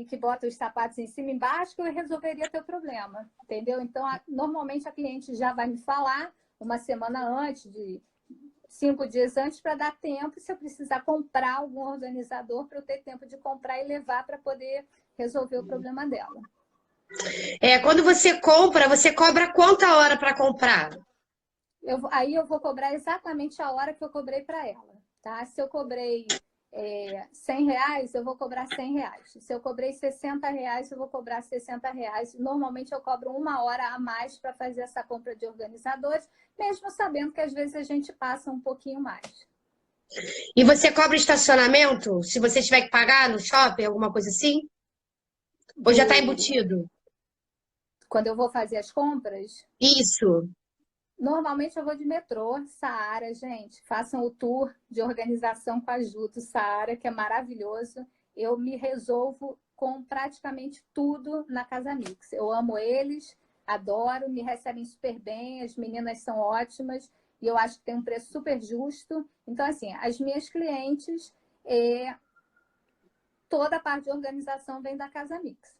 que bota os sapatos em cima e embaixo, que eu resolveria teu problema, entendeu? Então, normalmente a cliente já vai me falar uma semana antes, 5 dias antes, para dar tempo, se eu precisar comprar algum organizador, para eu ter tempo de comprar e levar para poder resolver o problema dela. Quando você compra, você cobra quanta hora para comprar? Aí eu vou cobrar exatamente a hora que eu cobrei para ela, tá? Se eu cobrei R$100, eu vou cobrar R$100. Se eu cobrei R$60, eu vou cobrar R$60. Normalmente eu cobro 1 hora a mais para fazer essa compra de organizadores, mesmo sabendo que às vezes a gente passa um pouquinho mais. E você cobra estacionamento? Se você tiver que pagar no shopping, alguma coisa assim? Ou já está embutido? Quando eu vou fazer as compras? Isso. Normalmente eu vou de metrô, Saara, gente. Façam o tour de organização com a Juto, Saara, que é maravilhoso. Eu me resolvo com praticamente tudo na Casa Mix. Eu amo eles, adoro, me recebem super bem, as meninas são ótimas e eu acho que tem um preço super justo. Então, assim, as minhas clientes, toda a parte de organização vem da Casa Mix.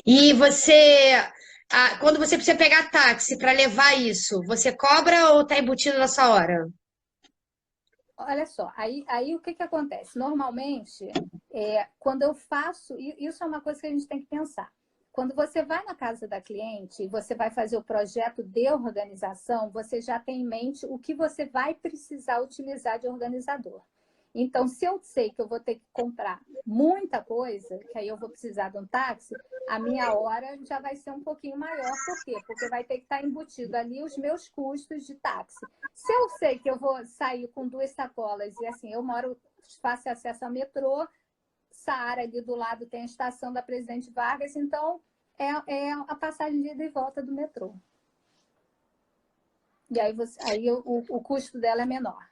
E você, quando você precisa pegar táxi para levar isso, você cobra ou está embutido nessa hora? olha só, aí o que que acontece? Normalmente, quando eu faço, isso é uma coisa que a gente tem que pensar. Quando você vai na casa da cliente e você vai fazer o projeto de organização, você já tem em mente o que você vai precisar utilizar de organizador. Então, se eu sei que eu vou ter que comprar muita coisa, que aí eu vou precisar de um táxi, a minha hora já vai ser um pouquinho maior. Por quê? Porque vai ter que estar embutido ali os meus custos de táxi. Se eu sei que eu vou sair com 2 sacolas e assim, eu moro, faço acesso ao metrô, Saara ali do lado tem a estação da Presidente Vargas, então é a passagem de ida e volta do metrô. E aí o custo dela é menor.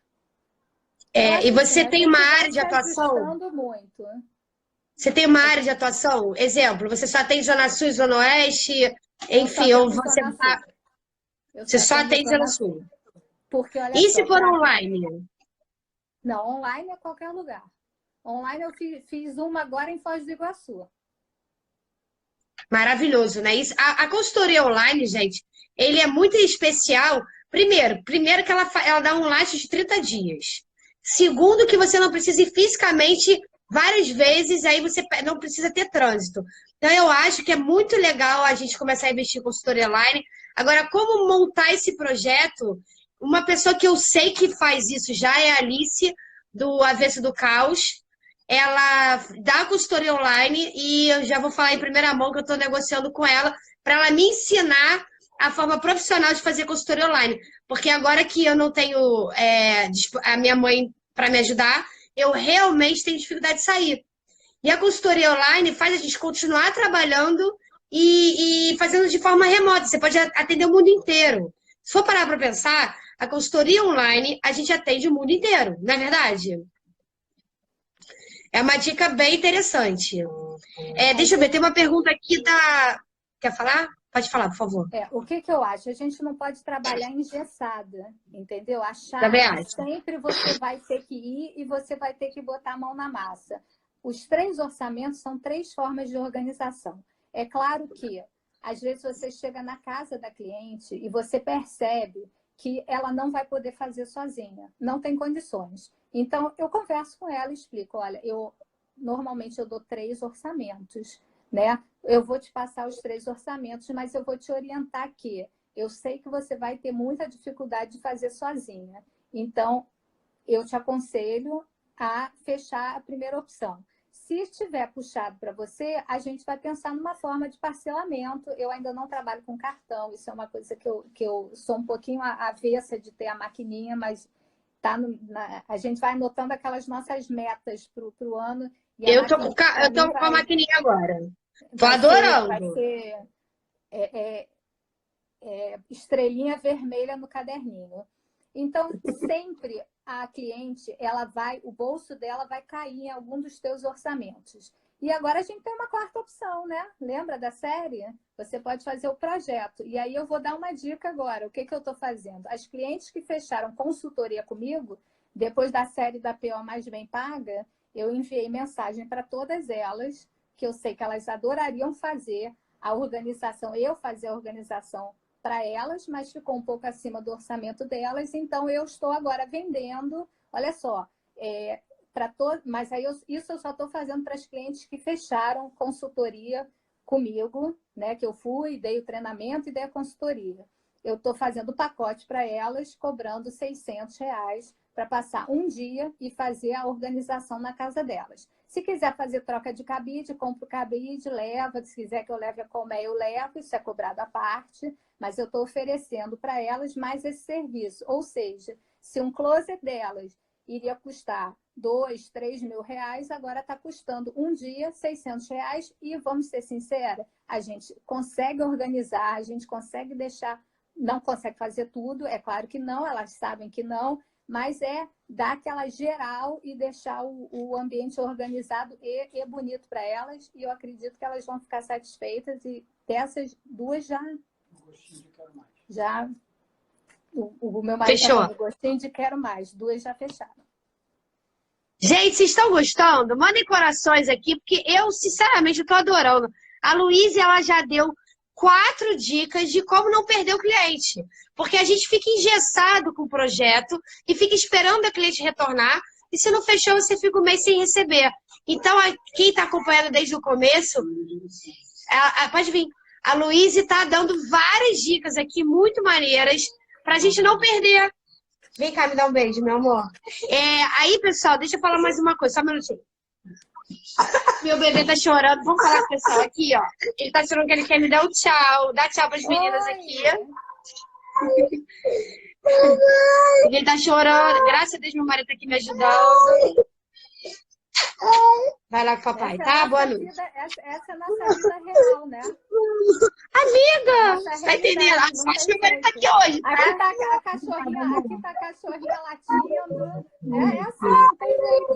E você assim, tem uma área de atuação? Muito. Você tem uma área de atuação? Exemplo, você só tem Zona Sul, Zona Oeste, enfim, ou ou você, você só atende Zona Sul. Porque, olha E só, se for online? Não, online é qualquer lugar. Online eu fiz uma agora em Foz do Iguaçu. Maravilhoso, né? Isso, a consultoria online, gente, ele é muito especial. Primeiro que ela dá um laço de 30 dias. Segundo, que você não precisa ir fisicamente várias vezes, aí você não precisa ter trânsito. Então, eu acho que é muito legal a gente começar a investir em consultoria online. Agora, como montar esse projeto? Uma pessoa que eu sei que faz isso já é a Alice, do Avesso do Caos. Ela dá consultoria online e eu já vou falar em primeira mão que eu estou negociando com ela para ela me ensinar a forma profissional de fazer consultoria online. Porque agora que eu não tenho a minha mãe para me ajudar, eu realmente tenho dificuldade de sair. E a consultoria online faz a gente continuar trabalhando e fazendo de forma remota. Você pode atender o mundo inteiro. Se for parar para pensar, a consultoria online a gente atende o mundo inteiro, não é verdade? É uma dica bem interessante. Deixa eu ver, tem uma pergunta aqui da. Quer falar? Pode falar, por favor. O que eu acho? A gente não pode trabalhar engessada, entendeu? Achar Também que acho. sempre você vai ter que ir e você vai ter que botar a mão na massa. Os 3 orçamentos são 3 formas de organização. É claro que, às vezes, você chega na casa da cliente e você percebe que ela não vai poder fazer sozinha, não tem condições. Então, eu converso com ela e explico, olha, normalmente eu dou 3 orçamentos, né? Eu vou te passar os 3 orçamentos, mas eu vou te orientar que eu sei que você vai ter muita dificuldade de fazer sozinha. Então, eu te aconselho a fechar a primeira opção. Se estiver puxado para você, a gente vai pensar numa forma de parcelamento. Eu ainda não trabalho com cartão, isso é uma coisa que eu sou um pouquinho avessa de ter a maquininha, mas a gente vai anotando aquelas nossas metas para o ano. E eu tô com a maquininha agora. Tô adorando. Vai ser estrelinha vermelha no caderninho. Então, sempre a cliente, o bolso dela vai cair em algum dos teus orçamentos. E agora a gente tem uma 4ª opção, né? Lembra da série? Você pode fazer o projeto. E aí eu vou dar uma dica agora. O que eu estou fazendo? As clientes que fecharam consultoria comigo, depois da série da PO Mais Bem Paga, eu enviei mensagem para todas elas, que eu sei que elas adorariam fazer a organização, eu fazer a organização para elas, mas ficou um pouco acima do orçamento delas, então eu estou agora vendendo, olha só, mas aí isso eu só estou fazendo para as clientes que fecharam consultoria comigo, né? Que eu fui, dei o treinamento e dei a consultoria. Eu estou fazendo o pacote para elas, cobrando R$600 para passar um dia e fazer a organização na casa delas. Se quiser fazer troca de cabide, compra o cabide, leva. Se quiser que eu leve a colmeia, eu levo. Isso é cobrado à parte, mas eu estou oferecendo para elas mais esse serviço. Ou seja, se um closet delas iria custar R$2, R$3.000, agora está custando um dia R$600. E vamos ser sinceros, a gente consegue organizar, a gente consegue deixar, não consegue fazer tudo, é claro que não, elas sabem que não, mas dar aquela geral e deixar o ambiente organizado e bonito para elas. E eu acredito que elas vão ficar satisfeitas. E dessas 2 já o meu marido fechou. Tá gostinho de quero mais. 2 já fecharam. Gente, vocês estão gostando? Mandem corações aqui, porque eu, sinceramente, estou adorando. A Luísa, ela já deu 4 dicas de como não perder o cliente. Porque a gente fica engessado com o projeto e fica esperando a cliente retornar. E se não fechou, você fica um mês sem receber. Então, quem está acompanhando desde o começo, pode vir. A Luíse está dando várias dicas aqui, muito maneiras, para a gente não perder. Vem cá, me dá um beijo, meu amor. Aí, pessoal, deixa eu falar mais uma coisa, só um minutinho. Meu bebê tá chorando. Vamos falar com o pessoal aqui, ó. Ele tá chorando que ele quer me dar um tchau. Dá tchau pras meninas aqui. Ele tá chorando. Graças a Deus, meu marido tá aqui me ajudando. Vai lá com o papai, tá? Boa noite. Essa é a nossa vida real, né? Amiga, tá entendendo? Acho que meu marido tá aqui hoje, tá? Aqui tá a cachorrinha latindo. É assim, não tem jeito.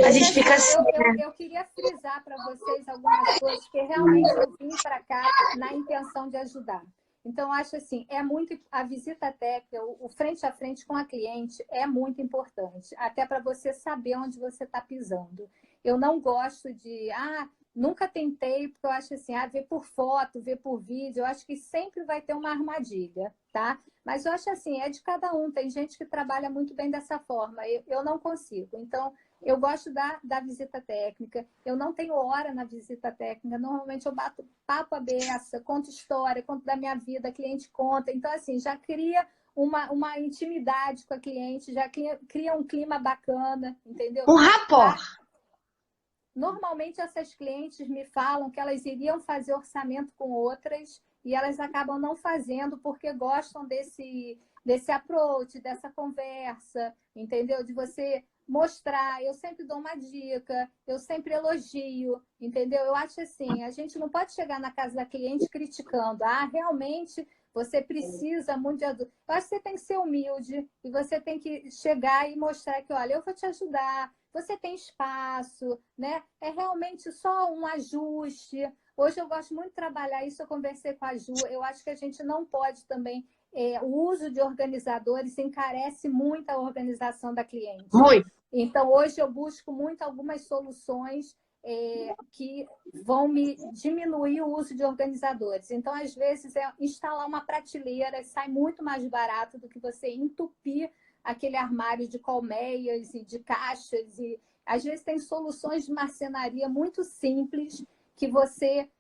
A gente fica assim. Eu queria frisar para vocês algumas coisas que realmente eu vim para cá na intenção de ajudar. Então, acho assim, a visita técnica, o frente a frente com a cliente é muito importante, até para você saber onde você está pisando. Eu não gosto de, nunca tentei, porque eu acho assim, ver por foto, ver por vídeo, eu acho que sempre vai ter uma armadilha, tá? Mas eu acho assim, é de cada um, tem gente que trabalha muito bem dessa forma, eu não consigo. Então, eu gosto da visita técnica, eu não tenho hora na visita técnica, normalmente eu bato papo à beça, conto história, conto da minha vida, a cliente conta, então assim, já cria uma intimidade com a cliente, já cria um clima bacana, entendeu? Um rapport. Normalmente essas clientes me falam que elas iriam fazer orçamento com outras e elas acabam não fazendo porque gostam desse approach, dessa conversa, entendeu? De você mostrar, eu sempre dou uma dica, eu sempre elogio, entendeu? Eu acho assim, a gente não pode chegar na casa da cliente criticando, realmente você precisa muito de ajuda. Eu acho que você tem que ser humilde e você tem que chegar e mostrar que, olha, eu vou te ajudar, você tem espaço, né? É realmente só um ajuste. Hoje eu gosto muito de trabalhar isso, eu conversei com a Ju, eu acho que a gente não pode também o uso de organizadores encarece muito a organização da cliente. Muito. Então, hoje eu busco muito algumas soluções que vão me diminuir o uso de organizadores. Então, às vezes, instalar uma prateleira sai muito mais barato do que você entupir aquele armário de colmeias e de caixas. E, às vezes, tem soluções de marcenaria muito simples que você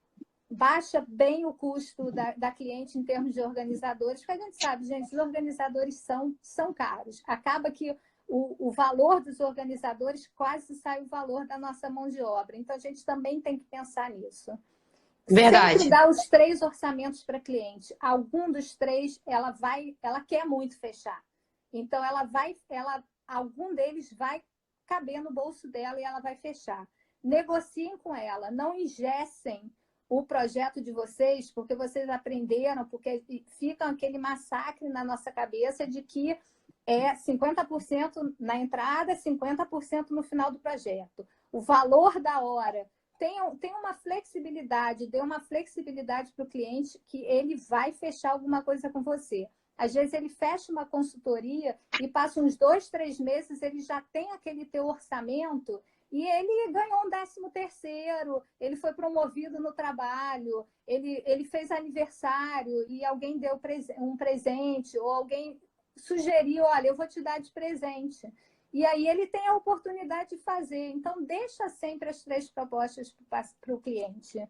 baixa bem o custo da cliente em termos de organizadores, porque a gente sabe, gente, os organizadores são caros. Acaba que o valor dos organizadores quase sai o valor da nossa mão de obra. Então, a gente também tem que pensar nisso. Verdade. Sempre dá os 3 orçamentos para a cliente. Algum dos 3, ela quer muito fechar. Então, algum deles vai caber no bolso dela e ela vai fechar. Negociem com ela, não engessem o projeto de vocês, porque vocês aprenderam, porque fica aquele massacre na nossa cabeça de que é 50% na entrada, 50% no final do projeto. O valor da hora tem uma flexibilidade, dê uma flexibilidade para o cliente que ele vai fechar alguma coisa com você. Às vezes ele fecha uma consultoria e passa uns 2, 3 meses, ele já tem aquele teu orçamento e ele ganhou um 13º, ele foi promovido no trabalho, ele fez aniversário e alguém deu um presente, ou alguém sugeriu, olha, eu vou te dar de presente. E aí ele tem a oportunidade de fazer. Então, deixa sempre as 3 propostas para o cliente.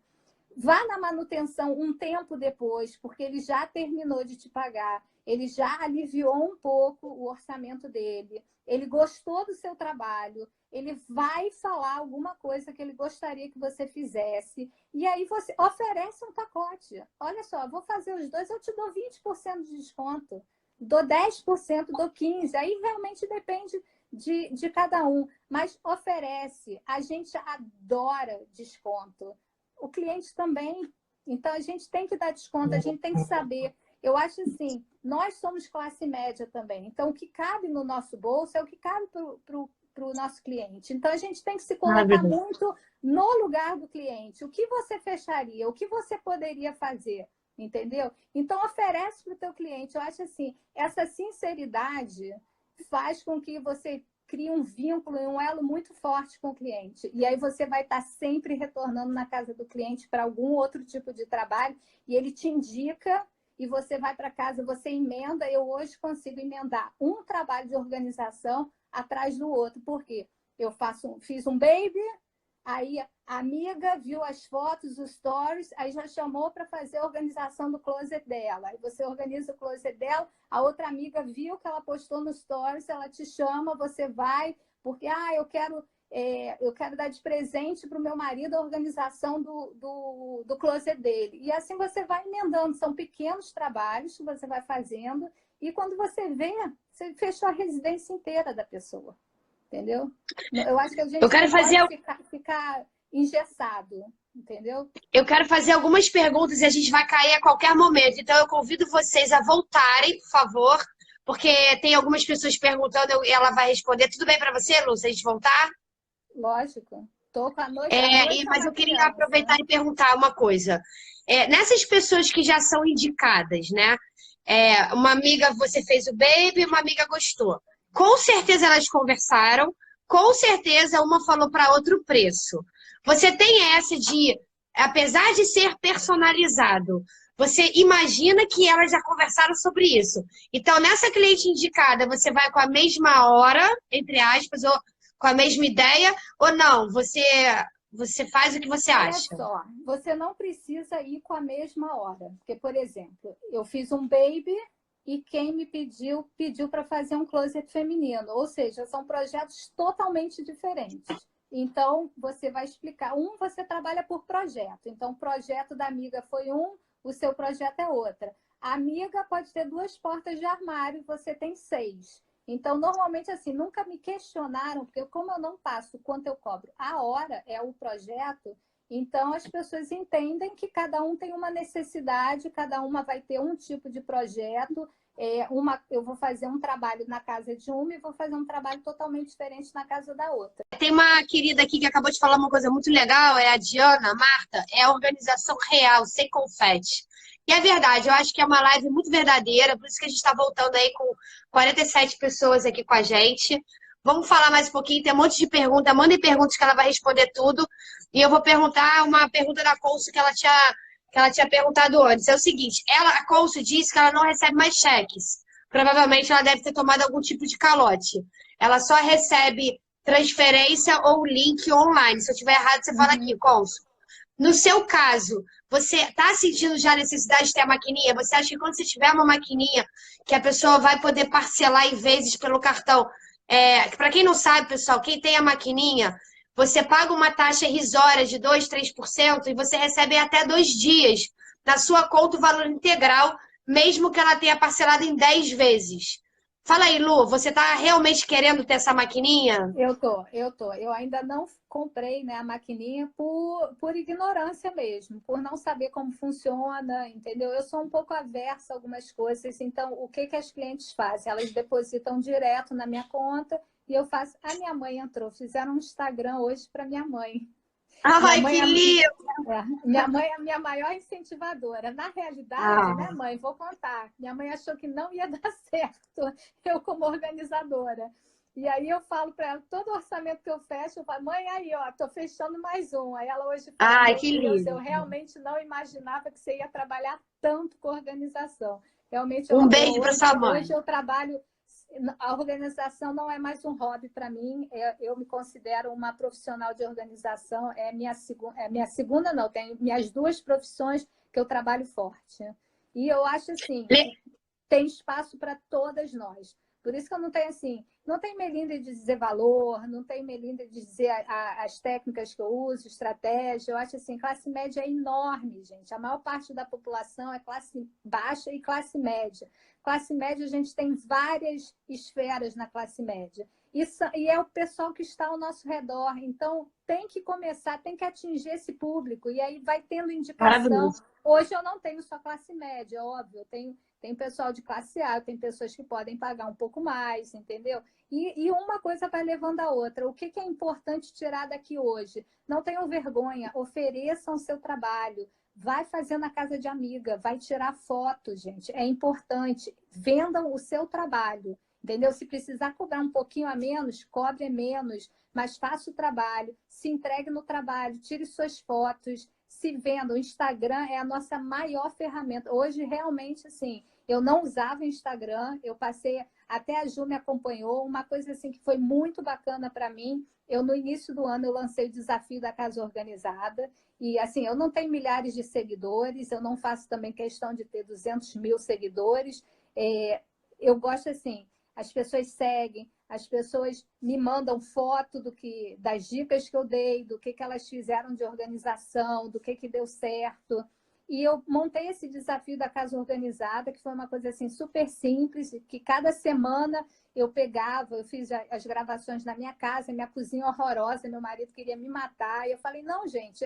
Vá na manutenção um tempo depois, porque ele já terminou de te pagar, ele já aliviou um pouco o orçamento dele, ele gostou do seu trabalho, ele vai falar alguma coisa que ele gostaria que você fizesse, e aí você oferece um pacote. Olha só, vou fazer os 2, eu te dou 20% de desconto, dou 10%, dou 15%, aí realmente depende de cada um, mas oferece. A gente adora desconto. O cliente também. Então, a gente tem que dar desconto, a gente tem que saber. Eu acho assim, nós somos classe média também. Então, o que cabe no nosso bolso é o que cabe para o nosso cliente. Então, a gente tem que se colocar muito no lugar do cliente. O que você fecharia? O que você poderia fazer? Entendeu? Então, oferece para o teu cliente. Eu acho assim, essa sinceridade faz com que você cria um vínculo e um elo muito forte com o cliente. E aí você vai estar sempre retornando na casa do cliente para algum outro tipo de trabalho e ele te indica e você vai para casa, você emenda. Eu hoje consigo emendar um trabalho de organização atrás do outro. Por quê? Eu fiz um baby, aí a amiga viu as fotos, os stories, aí já chamou para fazer a organização do closet dela. Aí você organiza o closet dela, a outra amiga viu que ela postou no stories, ela te chama, você vai, porque eu quero dar de presente para o meu marido a organização do closet dele. E assim você vai emendando, são pequenos trabalhos que você vai fazendo, e quando você vê, você fechou a residência inteira da pessoa. Entendeu? Eu acho que a Eu gente quero não fazer, pode ficar engessado, entendeu? eu quero fazer algumas perguntas e a gente vai cair a qualquer momento. Então, eu convido vocês a voltarem, por favor, porque tem algumas pessoas perguntando e ela vai responder. Tudo bem para você, Lu, se a gente voltar? Lógico. Tô com a noite é Mas uma eu queria criança. aproveitar e perguntar uma coisa. Nessas pessoas que já são indicadas, né? Uma amiga, você fez o baby, uma amiga gostou. Com certeza elas conversaram, com certeza uma falou para outra o preço. Você tem essa de, apesar de ser personalizado, você imagina que elas já conversaram sobre isso. Então, nessa cliente indicada, você vai com a mesma hora, entre aspas, ou com a mesma ideia, ou não? Você faz o que você Olha acha. só, você não precisa ir com a mesma hora. Porque, por exemplo, eu fiz um baby e quem me pediu para fazer um closet feminino. Ou seja, são projetos totalmente diferentes. Então, você vai explicar. Você trabalha por projeto. Então, o projeto da amiga foi um, o seu projeto é outra. A amiga pode ter 2 portas de armário, você tem 6. Então, normalmente, assim, nunca me questionaram, porque como eu não passo quanto eu cobro a hora, é o projeto, então as pessoas entendem que cada um tem uma necessidade, cada uma vai ter um tipo de projeto. Eu vou fazer um trabalho na casa de uma e vou fazer um trabalho totalmente diferente na casa da outra. Tem uma querida aqui que acabou de falar uma coisa muito legal, é a Diana Marta, é a organização real, sem confete. E é verdade, eu acho que é uma live muito verdadeira, por isso que a gente está voltando aí com 47 pessoas aqui com a gente. Vamos falar mais um pouquinho, tem um monte de perguntas, mandem perguntas que ela vai responder tudo. E eu vou perguntar uma pergunta da Consul que ela tinha perguntado antes. É o seguinte, a Consul disse que ela não recebe mais cheques. Provavelmente ela deve ter tomado algum tipo de calote. Ela só recebe transferência ou link online. Se eu estiver errado, você fala aqui, Consul. No seu caso, você está sentindo já a necessidade de ter a maquininha? Você acha que quando você tiver uma maquininha, que a pessoa vai poder parcelar em vezes pelo cartão? Para quem não sabe, pessoal, quem tem a maquininha, você paga uma taxa irrisória de 2, 3% e você recebe até 2 dias na sua conta o valor integral, mesmo que ela tenha parcelado em 10 vezes. Fala aí, Lu, você está realmente querendo ter essa maquininha? Eu tô. Eu ainda não comprei, né, a maquininha por ignorância mesmo, por não saber como funciona, entendeu? Eu sou um pouco aversa a algumas coisas, então o que as clientes fazem? Elas depositam direto na minha conta e eu faço. A minha mãe entrou, fizeram um Instagram hoje para minha mãe. Minha Ai, mãe que é, lindo! minha mãe é a minha maior incentivadora. Na realidade, né, Ah. mãe? Vou contar. Minha mãe achou que não ia dar certo, eu como organizadora. E aí eu falo para ela, todo orçamento que eu fecho, eu falo, mãe, aí, ó, tô fechando mais um. Aí ela hoje fala, Ai, meu que Deus, eu lindo. realmente não imaginava que você ia trabalhar tanto com organização. Realmente, Um beijo para sua hoje mãe. eu trabalho. A organização não é mais um hobby para mim. Eu me considero uma profissional de organização. Minha segunda, não, tem minhas 2 profissões que eu trabalho forte. E eu acho assim que tem espaço para todas nós. Por isso que eu não tenho assim, não tem Melinda de dizer valor, não tem Melinda de dizer as técnicas que eu uso, estratégia. Eu acho assim, classe média é enorme, gente. A maior parte da população é classe baixa e classe média. Classe média, a gente tem várias esferas na classe média. E é o pessoal que está ao nosso redor. Então, tem que começar, tem que atingir esse público. E aí vai tendo indicação. Maravilhoso. Hoje eu não tenho só classe média, óbvio. Eu tem pessoal de classe A, tem pessoas que podem pagar um pouco mais, entendeu? E uma coisa vai levando a outra. O que é importante tirar daqui hoje? Não tenham vergonha, ofereçam seu trabalho. Vai fazer na casa de amiga, vai tirar foto, gente. É importante. Vendam o seu trabalho. entendeu? Se precisar cobrar um pouquinho a menos, cobre menos, mas faça o trabalho, se entregue no trabalho, tire suas fotos, se venda. O Instagram é a nossa maior ferramenta. Hoje, realmente, assim, eu não usava o Instagram, eu passei, até a Ju me acompanhou, uma coisa assim que foi muito bacana para mim. Eu, no início do ano, eu lancei o desafio da Casa Organizada, e assim, eu não tenho milhares de seguidores, eu não faço também questão de ter 200 mil seguidores. Eu gosto assim, as pessoas seguem, as pessoas me mandam foto das dicas que eu dei, do que elas fizeram de organização, do que deu certo. E eu montei esse desafio da Casa Organizada, que foi uma coisa assim super simples, que cada semana eu pegava, eu fiz as gravações na minha casa, minha cozinha horrorosa, meu marido queria me matar, e eu falei, não, gente,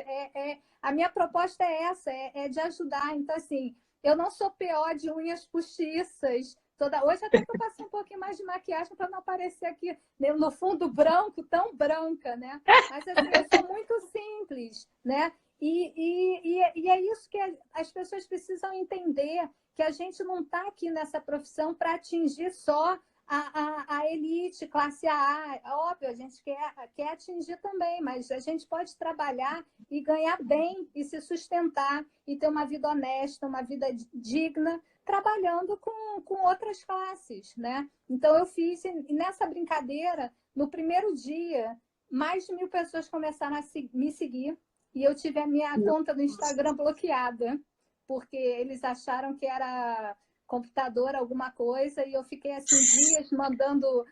a minha proposta é essa, é de ajudar. Então, assim, eu não sou PO de unhas postiças. Hoje até que eu passei um pouquinho mais de maquiagem para não aparecer aqui no fundo branco, tão branca, né? Mas assim, eu sou muito simples, né? E é isso que as pessoas precisam entender, que a gente não está aqui nessa profissão para atingir só a elite, classe A. Óbvio, a gente quer atingir também, mas a gente pode trabalhar e ganhar bem e se sustentar e ter uma vida honesta, uma vida digna, trabalhando com outras classes, né? Então, eu fiz, e nessa brincadeira, no primeiro dia, mais de 1.000 pessoas começaram a me seguir, e eu tive a minha conta do Instagram bloqueada, porque eles acharam que era computador, alguma coisa, e eu fiquei assim dias mandando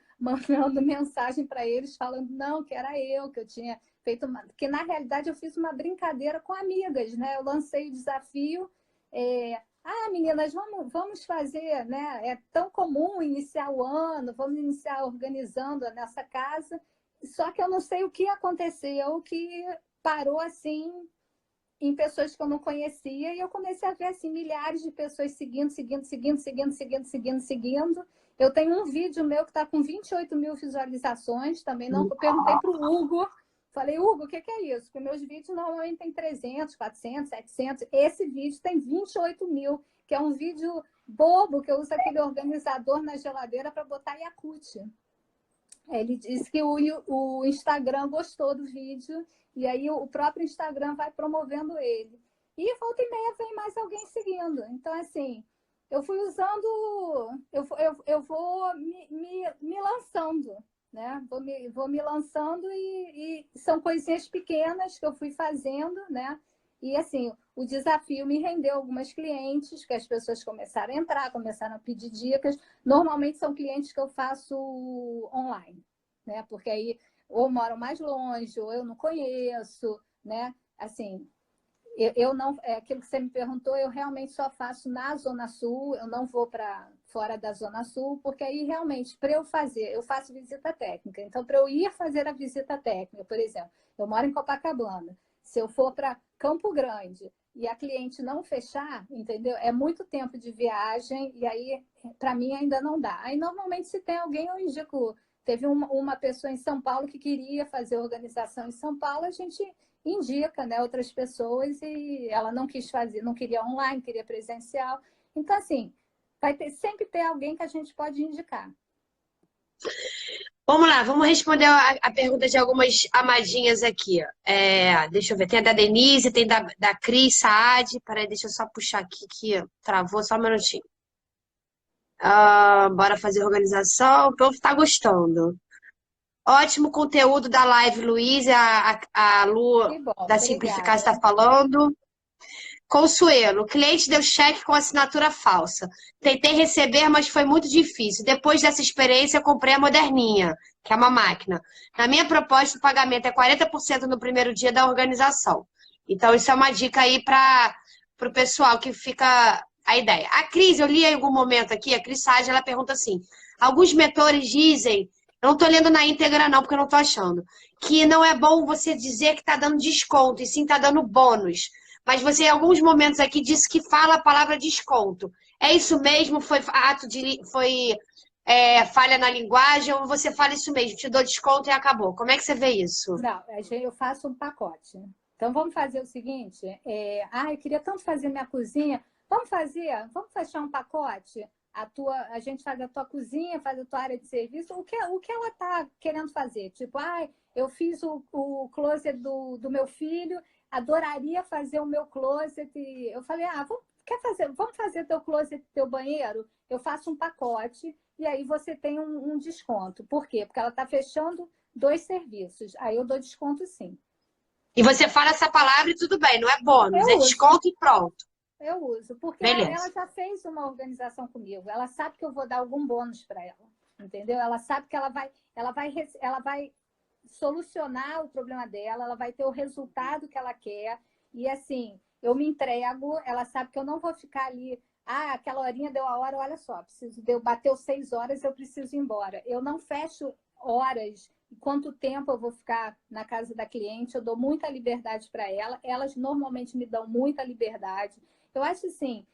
mensagem para eles, falando não, que era eu, que eu tinha feito que na realidade eu fiz uma brincadeira com amigas, né? Eu lancei o desafio, meninas, vamos fazer, né? É tão comum iniciar o ano, vamos iniciar organizando nessa casa, só que eu não sei o que aconteceu, que parou assim em pessoas que eu não conhecia, e eu comecei a ver assim, milhares de pessoas seguindo. Eu tenho um vídeo meu que está com 28 mil visualizações, também não, eu perguntei para o Hugo, falei, Hugo, o que é isso? Porque meus vídeos normalmente têm 300, 400, 700, esse vídeo tem 28 mil, que é um vídeo bobo, que eu uso aquele organizador na geladeira para botar Yakult. Ele disse que o Instagram gostou do vídeo, e aí o próprio Instagram vai promovendo ele. E volta e meia vem mais alguém seguindo. Então, assim, eu fui usando, eu vou me lançando, né? Vou me lançando e são coisinhas pequenas que eu fui fazendo, né? E, assim, o desafio me rendeu algumas clientes, que as pessoas começaram a entrar, começaram a pedir dicas. Normalmente são clientes que eu faço online, né? Porque aí ou moram mais longe, ou eu não conheço, né? Assim, eu não... É aquilo que você me perguntou, eu realmente só faço na Zona Sul, eu não vou para fora da Zona Sul, porque aí realmente, para eu fazer, eu faço visita técnica. Então, para eu ir fazer a visita técnica, por exemplo, eu moro em Copacabana, se eu for para Campo Grande e a cliente não fechar, entendeu? É muito tempo de viagem e aí, para mim, ainda não dá. Aí, normalmente, se tem alguém, eu indico. Teve uma pessoa em São Paulo que queria fazer organização em São Paulo, a gente indica, né, outras pessoas, e ela não quis fazer, não queria online, queria presencial. Então, assim, sempre ter alguém que a gente pode indicar. Vamos lá, vamos responder a pergunta de algumas amadinhas aqui. Deixa eu ver, tem a da Denise, tem da Cris Saad. Peraí, deixa eu só puxar aqui que travou, só um minutinho. Bora fazer organização, o povo está gostando. Ótimo conteúdo da live, Luiz, a Lu Que bom, da obrigada. Simplificar está falando. Consuelo, o cliente deu cheque com assinatura falsa. Tentei receber, mas foi muito difícil. Depois dessa experiência, eu comprei a Moderninha, que é uma máquina. Na minha proposta, o pagamento é 40% no primeiro dia da organização. Então, isso é uma dica aí para o pessoal que fica a ideia. A Cris, eu li em algum momento aqui, a Cris Sage, ela pergunta assim, alguns mentores dizem, eu não estou lendo na íntegra não, porque eu não estou achando, que não é bom você dizer que está dando desconto, e sim está dando bônus. Mas você, em alguns momentos aqui, disse que fala a palavra desconto. É isso mesmo? Foi falha na linguagem? Ou você fala isso mesmo? Te dou desconto e acabou. Como é que você vê isso? Não, eu faço um pacote. Então, vamos fazer o seguinte. Eu queria tanto fazer minha cozinha. Vamos fechar um pacote? a gente faz a tua cozinha, faz a tua área de serviço, o que ela está querendo fazer? Tipo, eu fiz o closet do meu filho, adoraria fazer o meu closet. Eu falei, vamos fazer teu closet, teu banheiro? Eu faço um pacote e aí você tem um desconto. Por quê? Porque ela está fechando 2 serviços. Aí eu dou desconto sim. E você fala essa palavra e tudo bem, não é bônus, é desconto e pronto. Eu uso, porque ela já fez uma organização comigo. Ela sabe que eu vou dar algum bônus para ela, entendeu? Ela sabe que ela vai solucionar o problema dela, ela vai ter o resultado que ela quer. E assim, eu me entrego, ela sabe que eu não vou ficar ali, aquela horinha deu a hora, olha só, bateu 6 horas, eu preciso ir embora. Eu não fecho horas, quanto tempo eu vou ficar na casa da cliente, eu dou muita liberdade para ela, elas normalmente me dão muita liberdade. Eu acho assim,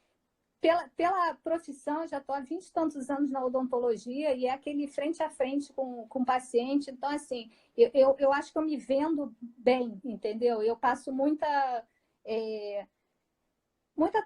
pela profissão, eu já estou há 20 e tantos anos na odontologia e é aquele frente a frente com o paciente. Então, assim, eu acho que eu me vendo bem, entendeu? Eu passo muita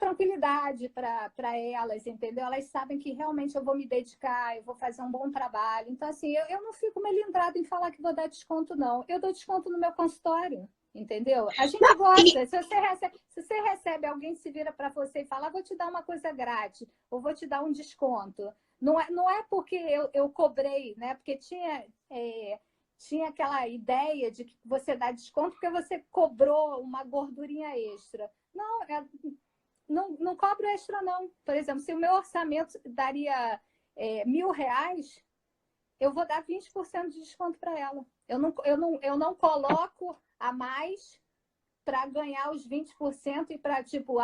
tranquilidade para elas, entendeu? Elas sabem que realmente eu vou me dedicar, eu vou fazer um bom trabalho. Então, assim, eu não fico melindrada em falar que vou dar desconto, não. Eu dou desconto no meu consultório. Entendeu? A gente gosta. Se você recebe, alguém se vira para você e fala, vou te dar uma coisa grátis, ou vou te dar um desconto. Não é porque eu cobrei, né? Porque tinha aquela ideia de que você dá desconto porque você cobrou uma gordurinha extra. Não cobro extra, não. Por exemplo, se o meu orçamento daria R$ 1.000, eu vou dar 20% de desconto para ela. Eu não coloco a mais para ganhar os 20% e para, tipo,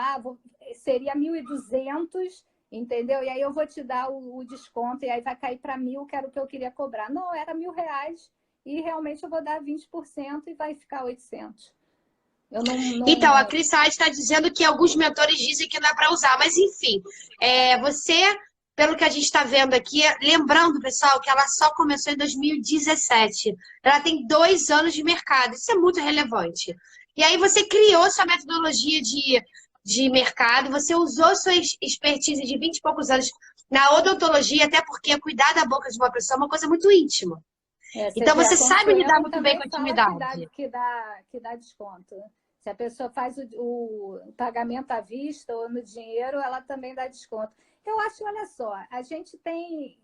seria 1.200, entendeu? E aí eu vou te dar o desconto e aí vai cair para 1.000, que era o que eu queria cobrar. Não, era R$ 1.000 e realmente eu vou dar 20% e vai ficar 800. Então, a Cris Saad está dizendo que alguns mentores dizem que não é para usar, mas enfim, você, pelo que a gente está vendo aqui, lembrando, pessoal, que ela só começou em 2017. Ela tem 2 anos de mercado, isso é muito relevante. E aí você criou sua metodologia de mercado, você usou sua expertise de 20 e poucos anos na odontologia, até porque cuidar da boca de uma pessoa é uma coisa muito íntima. Então, você sabe lidar muito bem com a intimidade. Que dá desconto. Se a pessoa faz o pagamento à vista ou no dinheiro, ela também dá desconto. Eu acho, olha só, a gente tem,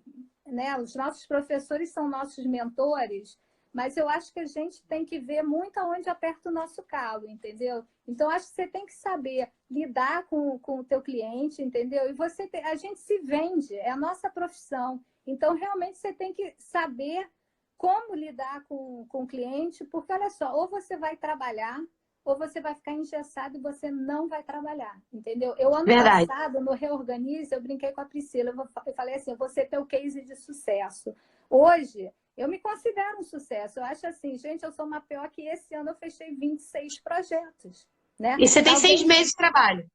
né, os nossos professores são nossos mentores, mas eu acho que a gente tem que ver muito aonde aperta o nosso calo, entendeu? Então, acho que você tem que saber lidar com o teu cliente, entendeu? E a gente se vende, é a nossa profissão. Então, realmente, você tem que saber como lidar com o cliente, porque, olha só, ou você vai trabalhar, ou você vai ficar engessado e você não vai trabalhar, entendeu? Ano passado, no Reorganize, eu brinquei com a Priscila, eu falei assim, você tem o case de sucesso. Hoje, eu me considero um sucesso. Eu acho assim, gente, eu sou uma PO que esse ano eu fechei 26 projetos, né? E você tem 6 meses de trabalho.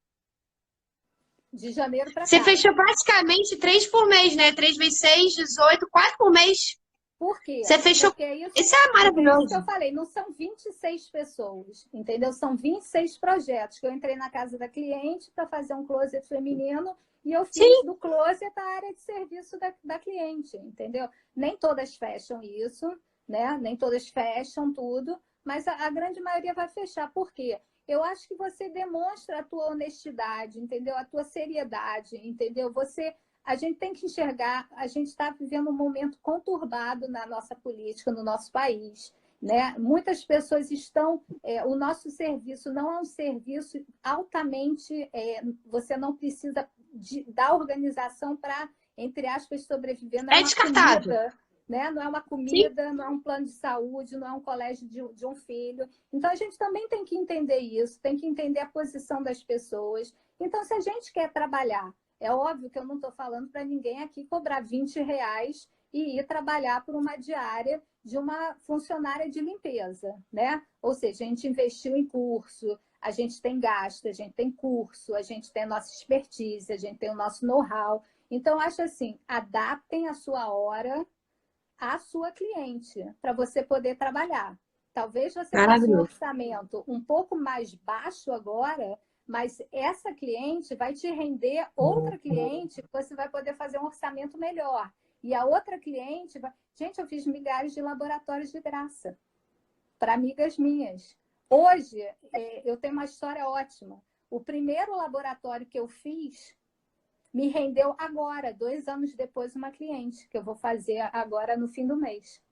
De janeiro para cá. Você fechou praticamente 3 por mês, né? 3 vezes 6, 18, 4 por mês. Por quê? Você fechou. Isso é maravilhoso. Isso que eu falei, não são 26 pessoas, entendeu? São 26 projetos que eu entrei na casa da cliente para fazer um closet feminino e eu fiz do closet a área de serviço da cliente, entendeu? Nem todas fecham isso, né? Nem todas fecham tudo, mas a grande maioria vai fechar. Por quê? Eu acho que você demonstra a tua honestidade, entendeu? A tua seriedade, entendeu? A gente tem que enxergar, a gente está vivendo um momento conturbado na nossa política, no nosso país, né? Muitas pessoas o nosso serviço não é um serviço altamente, você não precisa da organização para, entre aspas, sobreviver. Não é descartável. Comida, né? Não é uma comida, não é um plano de saúde, não é um colégio de um filho. Então, a gente também tem que entender isso, tem que entender a posição das pessoas. Então, se a gente quer trabalhar, é óbvio que eu não estou falando para ninguém aqui cobrar R$ 20 e ir trabalhar por uma diária de uma funcionária de limpeza, né? Ou seja, a gente investiu em curso, a gente tem gasto, a gente tem curso, a gente tem a nossa expertise, a gente tem o nosso know-how. Então, acho assim, adaptem a sua hora à sua cliente, para você poder trabalhar. Talvez você faça um orçamento um pouco mais baixo agora, Mas essa cliente vai te render outra cliente que você vai poder fazer um orçamento melhor. E a outra cliente vai... Gente, eu fiz milhares de laboratórios de graça para amigas minhas. Hoje, eu tenho uma história ótima. O primeiro laboratório que eu fiz me rendeu agora, 2 anos depois, uma cliente, que eu vou fazer agora no fim do mês.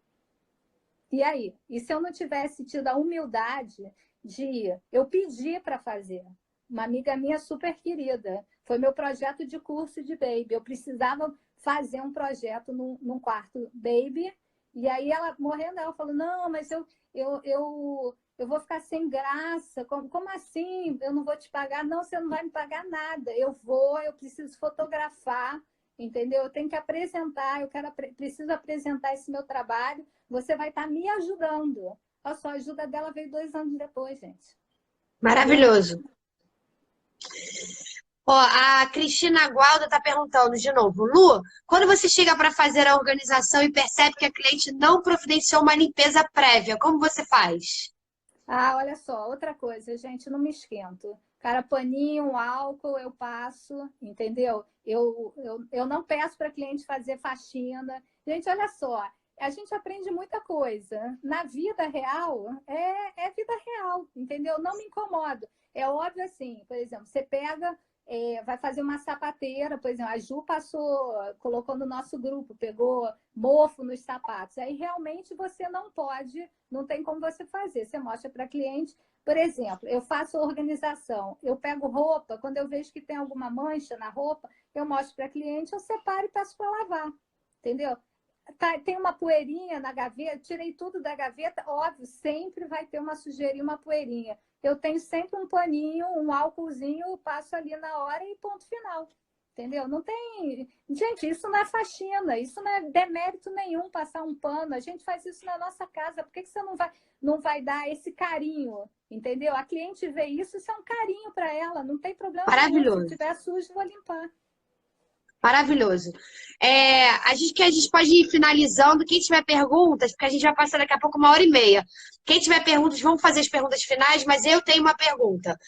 E aí? E se eu não tivesse tido a humildade de... Eu pedi para fazer. Uma amiga minha super querida. Foi meu projeto de curso de baby. Eu precisava fazer um projeto num quarto baby. E aí ela, morrendo, ela falou, não, mas eu vou ficar sem graça. Como assim? Eu não vou te pagar? Não, você não vai me pagar nada. Eu preciso fotografar, entendeu? Eu tenho que apresentar, preciso apresentar esse meu trabalho. Você vai estar me ajudando. Olha só, a ajuda dela veio 2 anos depois, gente. Maravilhoso. Ó, a Cristina Gualda está perguntando de novo. Lu, quando você chega para fazer a organização e percebe que a cliente não providenciou uma limpeza prévia, como você faz? Ah, olha só, outra coisa, gente, não me esquento. Cara, paninho, álcool, eu passo, entendeu? Eu não peço para cliente fazer faxina. Gente, olha só, a gente aprende muita coisa. Na vida real, é vida real, entendeu? Não me incomodo. É óbvio assim, por exemplo, você pega, vai fazer uma sapateira, por exemplo, a Ju colocou no nosso grupo, pegou mofo nos sapatos. Aí realmente você não tem como você fazer. Você mostra para cliente, por exemplo, eu faço organização, eu pego roupa, quando eu vejo que tem alguma mancha na roupa, eu mostro para cliente, eu separo e peço para lavar, entendeu? Tem uma poeirinha na gaveta, tirei tudo da gaveta, óbvio, sempre vai ter uma sujeirinha, uma poeirinha. Eu tenho sempre um paninho, um álcoolzinho, passo ali na hora e ponto final. Entendeu? Não tem... Gente, isso não é faxina, isso não é demérito nenhum passar um pano. A gente faz isso na nossa casa. Por que você não vai dar esse carinho? Entendeu? A cliente vê isso é um carinho para ela. Não tem problema nenhum. Se tiver sujo, vou limpar. Maravilhoso. A gente pode ir finalizando. Quem tiver perguntas, porque a gente vai passar daqui a pouco 1h30. Quem tiver perguntas, vamos fazer as perguntas finais, mas eu tenho uma pergunta.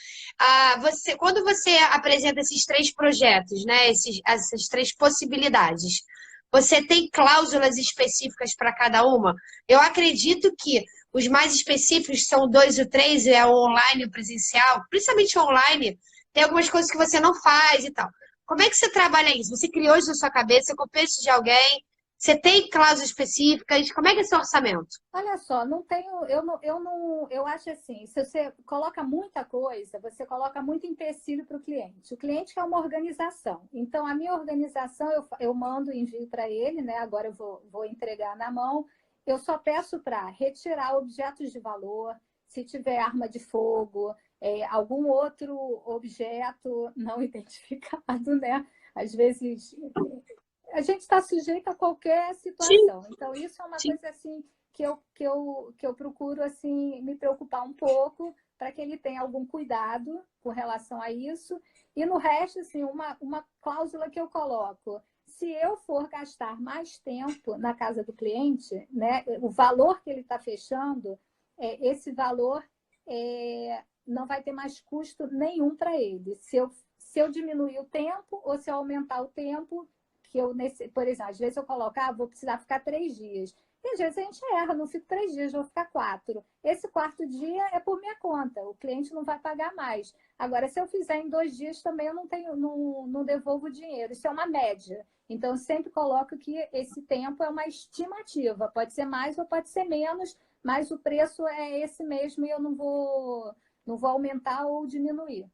Quando você apresenta esses 3 projetos, né, essas 3 possibilidades, você tem cláusulas específicas para cada uma? Eu acredito que os mais específicos são o 2 e o 3, é o online e o presencial. Principalmente o online, tem algumas coisas que você não faz e tal. Como é que você trabalha isso? Você criou isso na sua cabeça, você copiou isso de alguém? Você tem cláusulas específicas? Como é que é seu orçamento? Olha só, não tenho, eu acho assim, se você coloca muita coisa, você coloca muito empecilho para o cliente. O cliente quer uma organização. Então, a minha organização, eu mando, envio para ele, né? Agora eu vou entregar na mão. Eu só peço para retirar objetos de valor, se tiver arma de fogo, algum outro objeto não identificado, né? Às vezes, a gente está sujeito a qualquer situação. Sim. Então, isso é uma Sim. coisa assim que eu procuro assim, me preocupar um pouco para que ele tenha algum cuidado com relação a isso. E no resto, assim, uma cláusula que eu coloco. Se eu for gastar mais tempo na casa do cliente, né, o valor que ele está fechando, esse valor não vai ter mais custo nenhum para ele. Se eu diminuir o tempo ou se eu aumentar o tempo, por exemplo, às vezes eu coloco, vou precisar ficar 3 dias. E às vezes a gente erra, não fico 3 dias, vou ficar 4. Esse 4º dia é por minha conta, o cliente não vai pagar mais. Agora, se eu fizer em 2 dias também, eu não devolvo o dinheiro. Isso é uma média. Então, eu sempre coloco que esse tempo é uma estimativa. Pode ser mais ou pode ser menos, mas o preço é esse mesmo e eu não vou aumentar ou diminuir.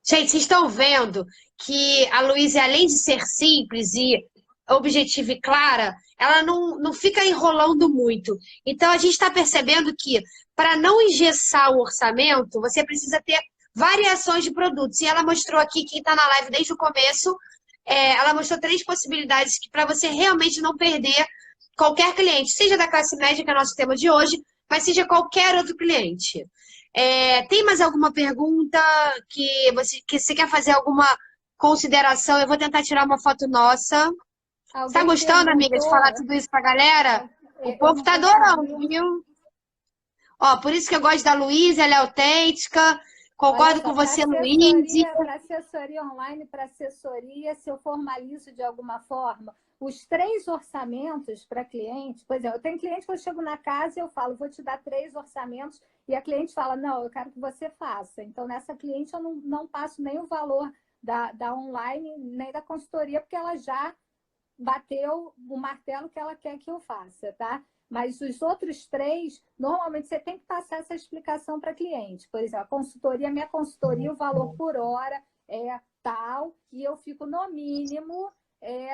Gente, vocês estão vendo que a Luísa, além de ser simples e objetiva e clara, ela não fica enrolando muito. Então, a gente está percebendo que, para não engessar o orçamento, você precisa ter variações de produtos. E ela mostrou aqui, quem está na live desde o começo, ela mostrou 3 possibilidades para você realmente não perder qualquer cliente, seja da classe média, que é o nosso tema de hoje, mas seja qualquer outro cliente. Tem mais alguma pergunta que você quer fazer alguma consideração? Eu vou tentar tirar uma foto nossa. Alguém tá gostando, amiga, de falar tudo isso pra galera? O povo tá adorando, viu? Ó, por isso que eu gosto da Luísa, ela é autêntica. Olha Concordo com só, você, Luiz. para assessoria online, para assessoria, se eu formalizo de alguma forma, os 3 orçamentos para cliente, por exemplo, eu tenho cliente que eu chego na casa e eu falo, vou te dar 3 orçamentos, e a cliente fala, não, eu quero que você faça. Então, nessa cliente eu não passo nem o valor da online, nem da consultoria, porque ela já bateu o martelo que ela quer que eu faça, tá? Mas os outros 3, normalmente você tem que passar essa explicação para cliente. Por exemplo, a consultoria, minha consultoria, o valor por hora é tal, e eu fico no mínimo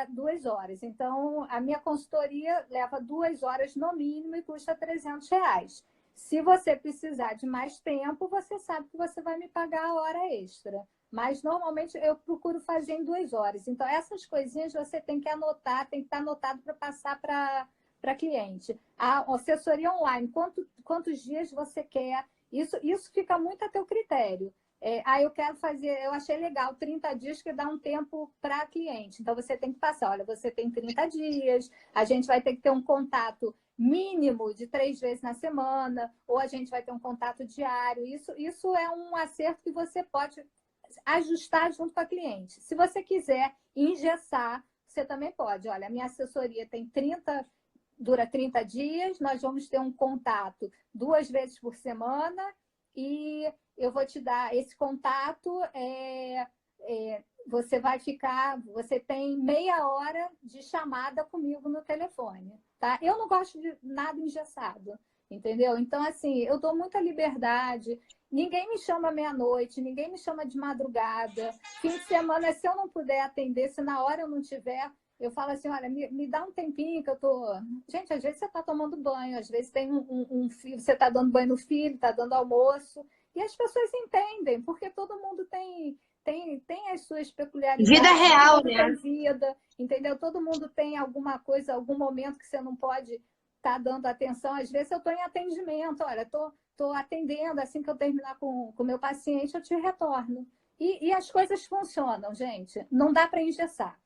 2 horas. Então, a minha consultoria leva 2 horas no mínimo e custa R$ 300. Se você precisar de mais tempo, você sabe que você vai me pagar a hora extra. Mas, normalmente, eu procuro fazer em 2 horas. Então, essas coisinhas você tem que anotar, tem que estar anotado para passar para cliente. A assessoria online, quantos dias você quer? Isso fica muito a teu critério. Eu quero fazer, eu achei legal, 30 dias que dá um tempo para cliente. Então, você tem que passar, olha, você tem 30 dias, a gente vai ter que ter um contato mínimo de 3 vezes na semana, ou a gente vai ter um contato diário. Isso é um acerto que você pode ajustar junto com a cliente. Se você quiser engessar, você também pode. Olha, a minha assessoria dura 30 dias, nós vamos ter um contato 2 vezes por semana e eu vou te dar esse contato, você tem meia hora de chamada comigo no telefone, tá? Eu não gosto de nada engessado, entendeu? Então, assim, eu dou muita liberdade. Ninguém me chama meia-noite, ninguém me chama de madrugada. Fim de semana, se eu não puder atender, se na hora eu não tiver, eu falo assim, olha, me dá um tempinho que eu tô... Gente, às vezes você tá tomando banho, às vezes tem um filho, você tá dando banho no filho, tá dando almoço, e as pessoas entendem, porque todo mundo tem as suas Vida peculiaridades, todo real, mundo né? tem vida, entendeu? Todo mundo tem alguma coisa, algum momento que você não pode estar dando atenção. Às vezes eu estou em atendimento, olha, estou atendendo, assim que eu terminar com o meu paciente, eu te retorno. E as coisas funcionam, gente. Não dá para engessar.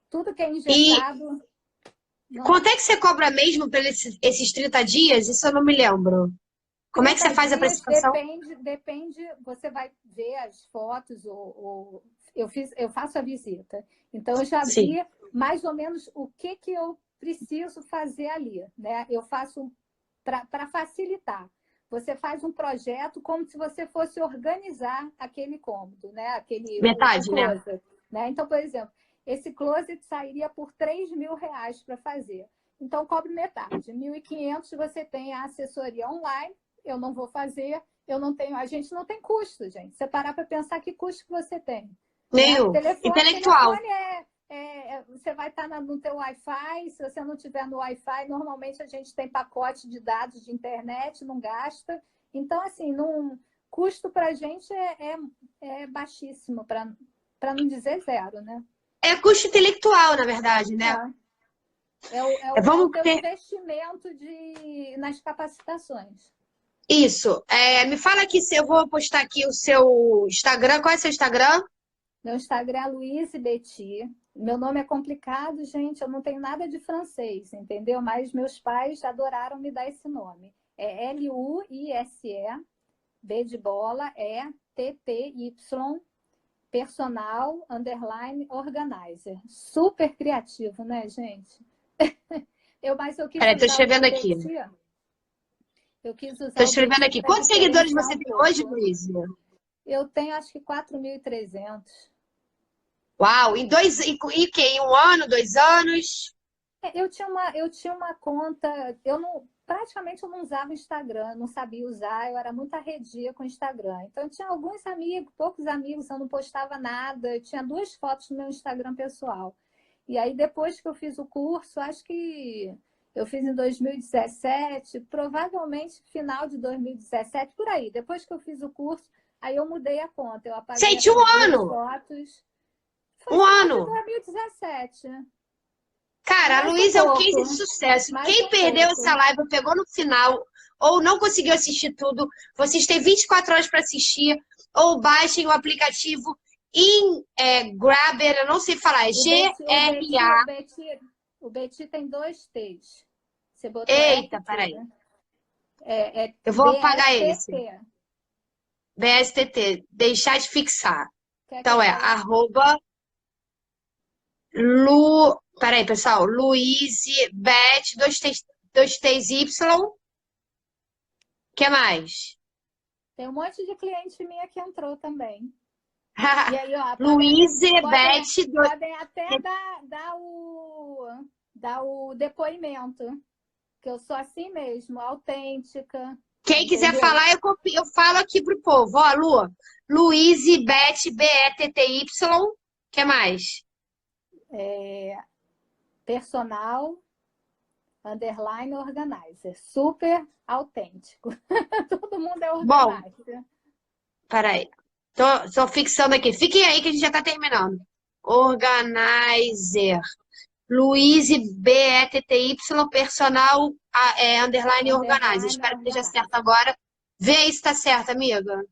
Tudo que é E engessado, não quanto dá. é que você cobra mesmo por esses 30 dias? Isso eu não me lembro. Como é que 30 você faz a dias precificação? depende, você vai ver as fotos, eu faço a visita. Então, eu já Sim. vi mais ou menos o que eu preciso fazer ali, né? Eu faço para facilitar. Você faz um projeto como se você fosse organizar aquele cômodo, né? O Metade, né? closet, né? Então, por exemplo, esse closet sairia por R$ 3.000 para fazer. Então, cobre metade. 1.500 você tem a assessoria online, eu não vou fazer, a gente não tem custo, gente. Você parar para pensar que custo que você tem, né? Meio intelectual. Telefone você vai estar no teu Wi-Fi, se você não tiver no Wi-Fi, normalmente a gente tem pacote de dados de internet, não gasta. Então, assim, custo para a gente é baixíssimo, para não dizer zero, né? É custo intelectual, na verdade, né? É o Vamos teu ter investimento nas capacitações. isso. Me fala aqui se eu vou postar aqui o seu Instagram. Qual é o seu Instagram? Meu Instagram é Luize Betty. Meu nome é complicado, gente. Eu não tenho nada de francês, entendeu? Mas meus pais adoraram me dar esse nome. É Luise, B de bola, TTY, personal, underline, organizer. Super criativo, né, gente? Mas eu quis Peraí, tô usar o escrevendo nome aqui. Betty. Eu quis Tô usar o escrevendo Betty aqui. para Quantos seguidores diferenciar você um tem hoje, pouco. Luiz? Eu tenho, acho que 4.300. Uau, em quê? Em 1 ano, 2 anos? Eu tinha uma conta, praticamente eu não usava Instagram, não sabia usar, eu era muito arredia com Instagram. Então, eu tinha alguns amigos, poucos amigos, eu não postava nada, eu tinha 2 fotos no meu Instagram pessoal. E aí, depois que eu fiz o curso, acho que eu fiz em 2017, provavelmente final de 2017, por aí. Depois que eu fiz o curso, aí eu mudei a conta, eu apaguei Gente, um essas 2 ano! fotos. Foi Um final de ano! 2017. Cara, a Mais um Luísa é um case de pouco, sucesso. mais Quem um perdeu essa pouco. live, pegou no final, ou não conseguiu assistir tudo, vocês têm 24 horas para assistir, ou baixem o aplicativo Grabber, eu não sei falar, é O Betty, o Betty, G-R-A. o Betty, o Betty tem 2 T's. Você botou Eita, RT, peraí. né? É Eu vou apagar esse. BETT. BSTT, deixar de fixar. Quer que Então eu é coloque? arroba peraí, pessoal, LuizeBet, dois T's Y, que mais? Tem um monte de cliente minha que entrou também. E aí, ó, LuizeBet, podem até dar o depoimento, que eu sou assim mesmo, autêntica, quem quiser entendeu? falar, eu falo aqui pro povo. Ó, LuizeBet, BETTY, que mais? Personal, underline, organizer. Super autêntico. Todo mundo é Bom, organizer. peraí. Tô fixando aqui. Fiquem aí que a gente já tá terminando. Organizer. Luize, BETTY, personal, underline organizer. Underline, Espero que esteja certo organizer. agora. Vê aí se tá certo, amiga.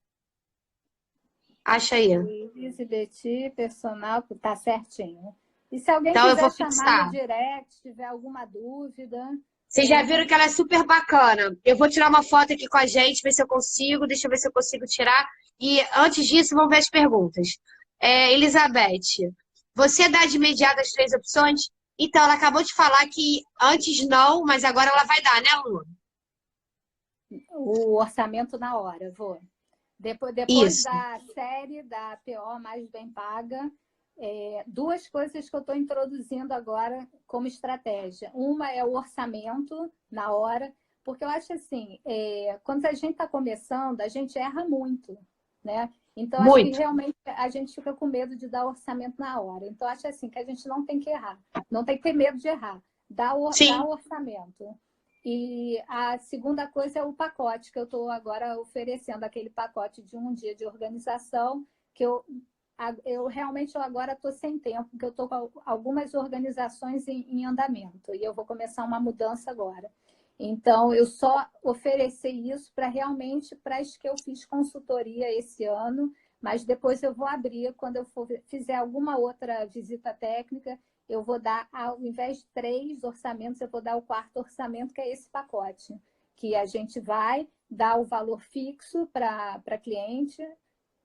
Acha aí. Luiz e Beti, personal, tá certinho. E se alguém Então eu quiser vou chamar no fixar. direct, tiver alguma dúvida, Vocês já entra. viram que ela é super bacana. Eu vou tirar uma foto aqui com a gente, ver se eu consigo. Deixa eu ver se eu consigo tirar. E antes disso, vamos ver as perguntas. Elizabeth, você dá de imediato as três opções? Então, ela acabou de falar que antes não, mas agora ela vai dar, né, Lu? O orçamento na hora, vou. Depois Isso. da série da PO Mais Bem Paga, duas coisas que eu estou introduzindo agora como estratégia. Uma é o orçamento na hora, porque eu acho assim, quando a gente está começando, a gente erra muito, né? Então, acho que Muito. realmente a gente fica com medo de dar orçamento na hora. Então, acho assim que a gente não tem que errar, não tem que ter medo de errar. Dá Sim. o orçamento. E a segunda coisa é o pacote, que eu estou agora oferecendo, aquele pacote de um dia de organização, que eu realmente agora estou sem tempo, porque eu estou com algumas organizações em andamento, e eu vou começar uma mudança agora. Então, eu só ofereci isso para realmente para as que eu fiz consultoria esse ano, mas depois eu vou abrir, quando eu fizer alguma outra visita técnica, eu vou dar, ao invés de 3 orçamentos, eu vou dar o quarto orçamento, que é esse pacote, que a gente vai dar o valor fixo para cliente,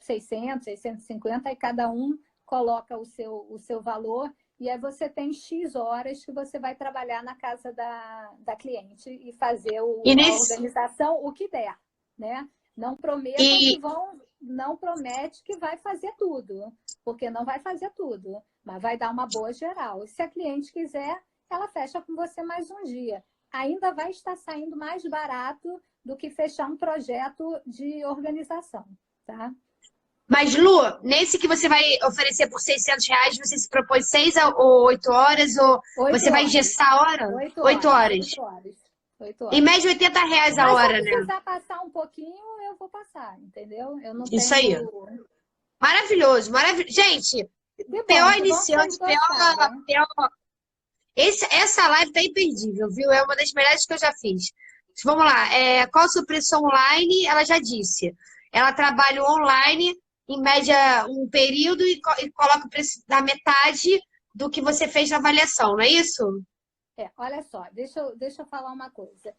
600, 650, e cada um coloca o seu valor, e aí você tem X horas que você vai trabalhar na casa da cliente e fazer E a nesse. organização o que der, né? Não prometam que E, vão, não promete que vai fazer tudo, porque não vai fazer tudo, mas vai dar uma boa geral. E se a cliente quiser, ela fecha com você mais um dia. Ainda vai estar saindo mais barato do que fechar um projeto de organização, tá? mas, Lu, nesse que você vai oferecer por R$ 600, você se propõe 6 ou 8 horas? Ou Oito você vai horas. engessar a hora? Oito Oito horas. horas. 8 horas. 8 Em horas. média, R$ 80 a Mas se eu hora, né? precisar passar um pouquinho, eu vou passar, entendeu? Eu não Isso aí. tenho. Maravilhoso, maravilhoso. Gente, PO Que bom que vocês iniciante, gostaram. essa live tá imperdível, viu? É uma das melhores que eu já fiz. Vamos lá. Qual o seu preço online? Ela já disse. Ela trabalha online, em média, um período e coloca o preço da metade do que você fez na avaliação, não é isso? Olha só, deixa eu falar uma coisa.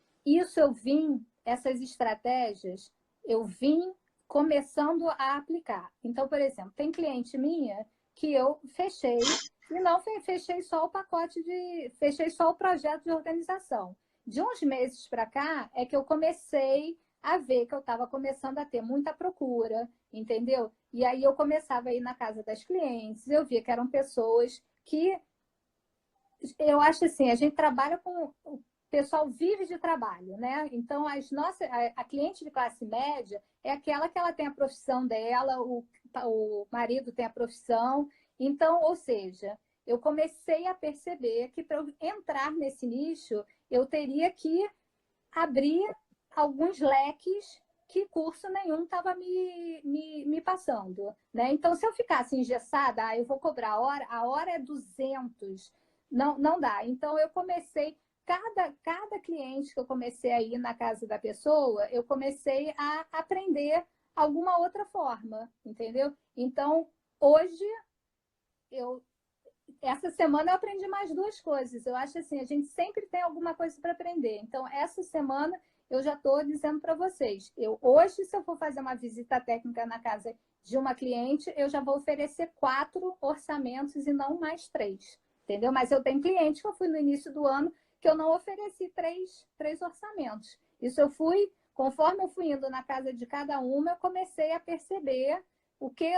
Essas estratégias, eu vim começando a aplicar. Então, por exemplo, tem cliente minha que eu fechei e não fechei só o fechei só o projeto de organização. De uns meses para cá é que eu comecei a ver que eu estava começando a ter muita procura, entendeu? E aí eu começava a ir na casa das clientes, eu via que eram pessoas que eu acho assim, a gente trabalha com o pessoal vive de trabalho, né? Então a cliente de classe média é aquela que ela tem a profissão dela, o marido tem a profissão. Então, ou seja, eu comecei a perceber que para eu entrar nesse nicho, eu teria que abrir alguns leques que curso nenhum estava me passando, né? Então, se eu ficasse engessada, eu vou cobrar a hora é 200, não dá. Então, eu comecei, cada cliente que eu comecei a ir na casa da pessoa, eu comecei a aprender alguma outra forma, entendeu? Então, hoje, essa semana eu aprendi mais duas coisas. Eu acho assim, a gente sempre tem alguma coisa para aprender. Então, essa semana eu já estou dizendo para vocês. Hoje, se eu for fazer uma visita técnica na casa de uma cliente, eu já vou oferecer 4 orçamentos e não mais 3. Entendeu? Mas eu tenho cliente que eu fui no início do ano que eu não ofereci 3 orçamentos. Isso eu fui, conforme eu fui indo na casa de cada uma, eu comecei a perceber o que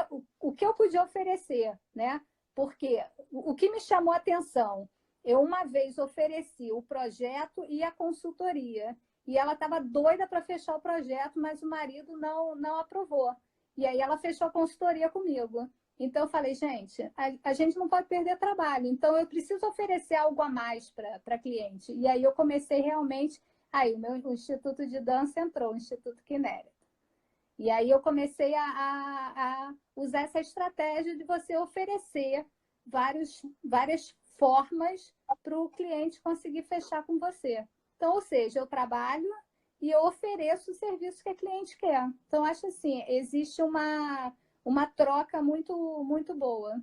eu podia oferecer, né? Porque o que me chamou a atenção, eu uma vez ofereci o projeto e a consultoria, e ela estava doida para fechar o projeto, mas o marido não aprovou. E aí ela fechou a consultoria comigo. Então eu falei, gente, a gente não pode perder trabalho, então eu preciso oferecer algo a mais para cliente. E aí eu comecei realmente, aí o Instituto de Dança entrou, o Instituto Kineret. E aí eu comecei a usar essa estratégia de você oferecer várias formas para o cliente conseguir fechar com você. Então, ou seja, eu trabalho e eu ofereço o serviço que a cliente quer. Então, acho assim, existe uma troca muito, muito boa.